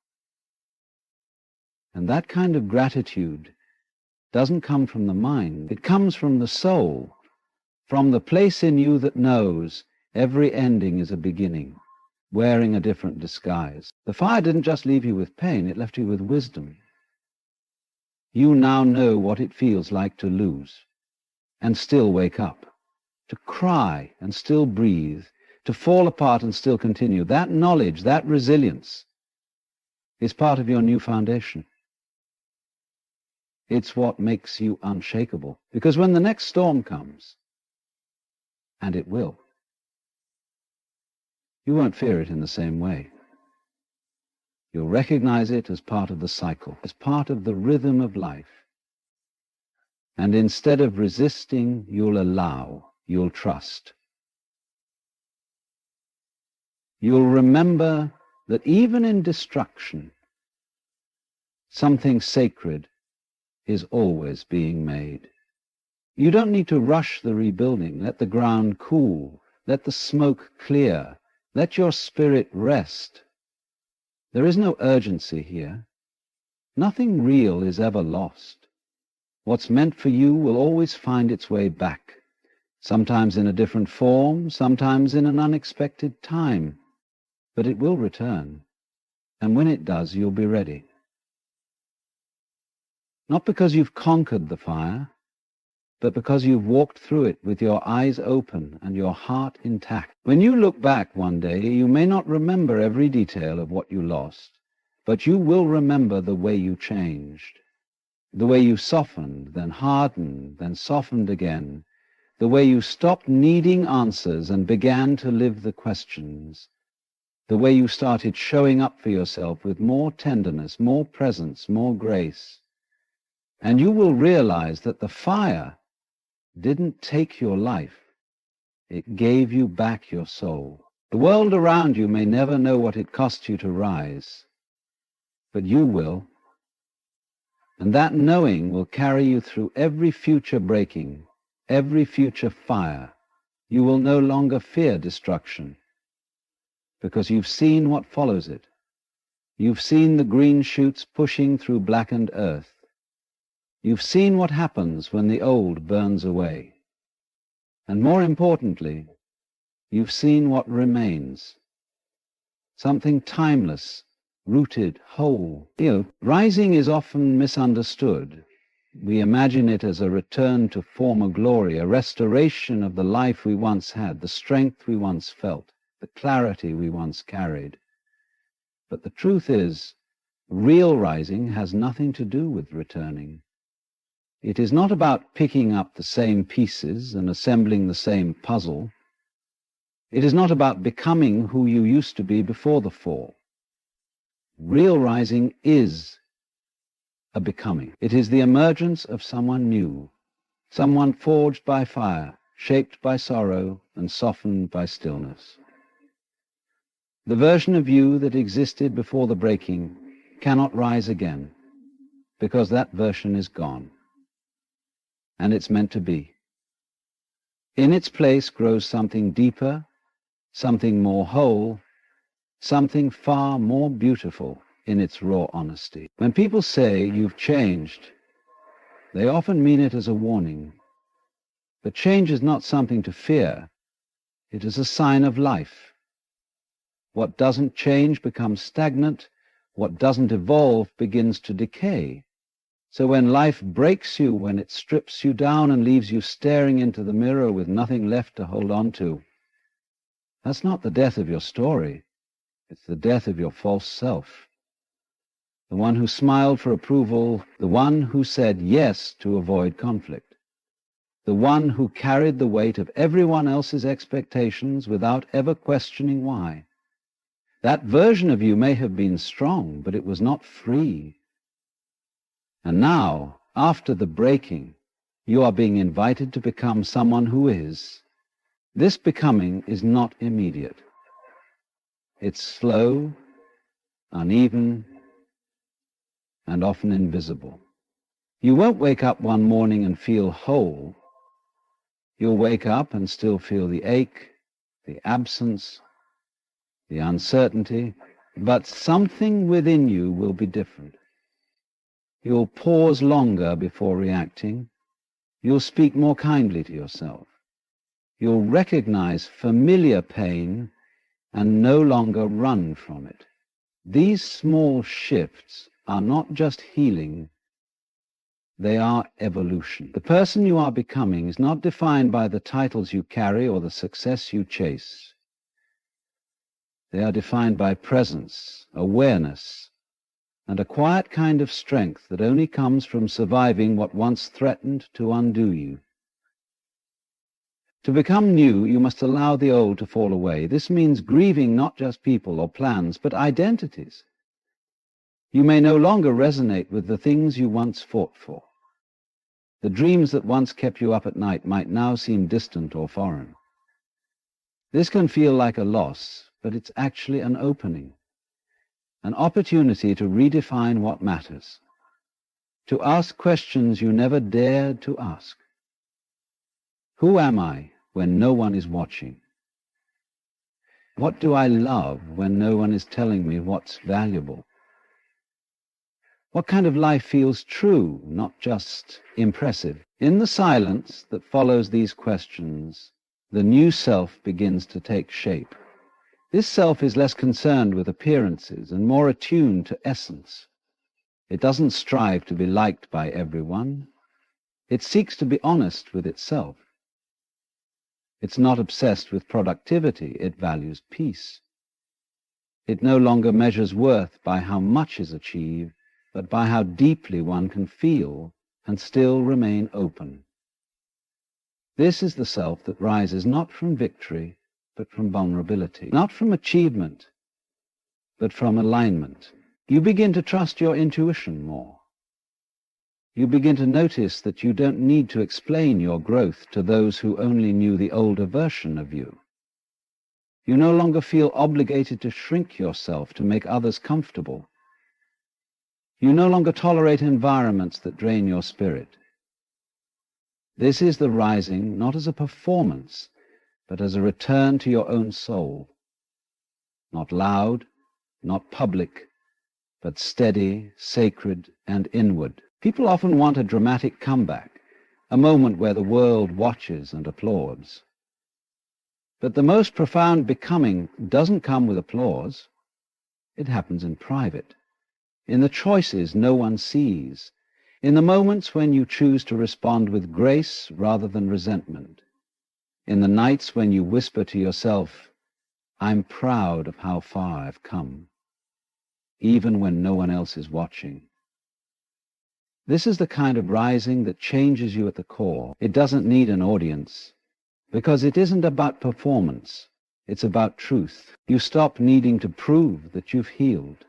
And that kind of gratitude doesn't come from the mind. It comes from the soul, from the place in you that knows every ending is a beginning, wearing a different disguise. The fire didn't just leave you with pain, it left you with wisdom. You now know what it feels like to lose and still wake up, to cry and still breathe, to fall apart and still continue. That knowledge, that resilience, is part of your new foundation. It's what makes you unshakable. Because when the next storm comes, and it will, you won't fear it in the same way. You'll recognize it as part of the cycle, as part of the rhythm of life. And instead of resisting, you'll allow, you'll trust. You'll remember that even in destruction, something sacred is always being made. You don't need to rush the rebuilding. Let the ground cool. Let the smoke clear. Let your spirit rest. There is no urgency here. Nothing real is ever lost. What's meant for you will always find its way back, sometimes in a different form, sometimes in an unexpected time, but it will return, and when it does, you'll be ready. Not because you've conquered the fire, but because you've walked through it with your eyes open and your heart intact. When you look back one day, you may not remember every detail of what you lost, but you will remember the way you changed, the way you softened, then hardened, then softened again, the way you stopped needing answers and began to live the questions, the way you started showing up for yourself with more tenderness, more presence, more grace. And you will realize that the fire didn't take your life. It gave you back your soul. The world around you may never know what it cost you to rise, but you will. And that knowing will carry you through every future breaking, every future fire. You will no longer fear destruction, because you've seen what follows it. You've seen the green shoots pushing through blackened earth. You've seen what happens when the old burns away. And more importantly, you've seen what remains. Something timeless, rooted, whole. Rising is often misunderstood. We imagine it as a return to former glory, a restoration of the life we once had, the strength we once felt, the clarity we once carried. But the truth is, real rising has nothing to do with returning. It is not about picking up the same pieces and assembling the same puzzle. It is not about becoming who you used to be before the fall. Real rising is a becoming. It is the emergence of someone new, someone forged by fire, shaped by sorrow, and softened by stillness. The version of you that existed before the breaking cannot rise again, because that version is gone. And it's meant to be. In its place grows something deeper, something more whole, something far more beautiful in its raw honesty. When people say you've changed, they often mean it as a warning. But change is not something to fear. It is a sign of life. What doesn't change becomes stagnant. What doesn't evolve begins to decay. So when life breaks you, when it strips you down and leaves you staring into the mirror with nothing left to hold on to, that's not the death of your story. It's the death of your false self. The one who smiled for approval, the one who said yes to avoid conflict, the one who carried the weight of everyone else's expectations without ever questioning why. That version of you may have been strong, but it was not free. And now, after the breaking, you are being invited to become someone who is. This becoming is not immediate. It's slow, uneven, and often invisible. You won't wake up one morning and feel whole. You'll wake up and still feel the ache, the absence, the uncertainty, but something within you will be different. You'll pause longer before reacting. You'll speak more kindly to yourself. You'll recognize familiar pain and no longer run from it. These small shifts are not just healing, they are evolution. The person you are becoming is not defined by the titles you carry or the success you chase. They are defined by presence, awareness, and a quiet kind of strength that only comes from surviving what once threatened to undo you. To become new, you must allow the old to fall away. This means grieving not just people or plans, but identities. You may no longer resonate with the things you once fought for. The dreams that once kept you up at night might now seem distant or foreign. This can feel like a loss, but it's actually an opening, an opportunity to redefine what matters, to ask questions you never dared to ask. Who am I when no one is watching? What do I love when no one is telling me what's valuable? What kind of life feels true, not just impressive? In the silence that follows these questions, the new self begins to take shape. This self is less concerned with appearances and more attuned to essence. It doesn't strive to be liked by everyone. It seeks to be honest with itself. It's not obsessed with productivity. It values peace. It no longer measures worth by how much is achieved, but by how deeply one can feel and still remain open. This is the self that rises not from victory, but from vulnerability, not from achievement, but from alignment. You begin to trust your intuition more. You begin to notice that you don't need to explain your growth to those who only knew the older version of you. You no longer feel obligated to shrink yourself to make others comfortable. You no longer tolerate environments that drain your spirit. This is the rising, not as a performance, but as a return to your own soul. Not loud, not public, but steady, sacred, and inward. People often want a dramatic comeback, a moment where the world watches and applauds. But the most profound becoming doesn't come with applause. It happens in private, in the choices no one sees, in the moments when you choose to respond with grace rather than resentment, in the nights when you whisper to yourself, "I'm proud of how far I've come," even when no one else is watching. This is the kind of rising that changes you at the core. It doesn't need an audience, because it isn't about performance. It's about truth. You stop needing to prove that you've healed.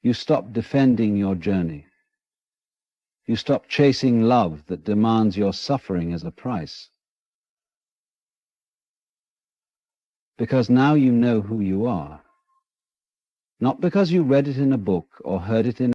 You stop defending your journey. You stop chasing love that demands your suffering as a price. Because now you know who you are. Not because you read it in a book or heard it in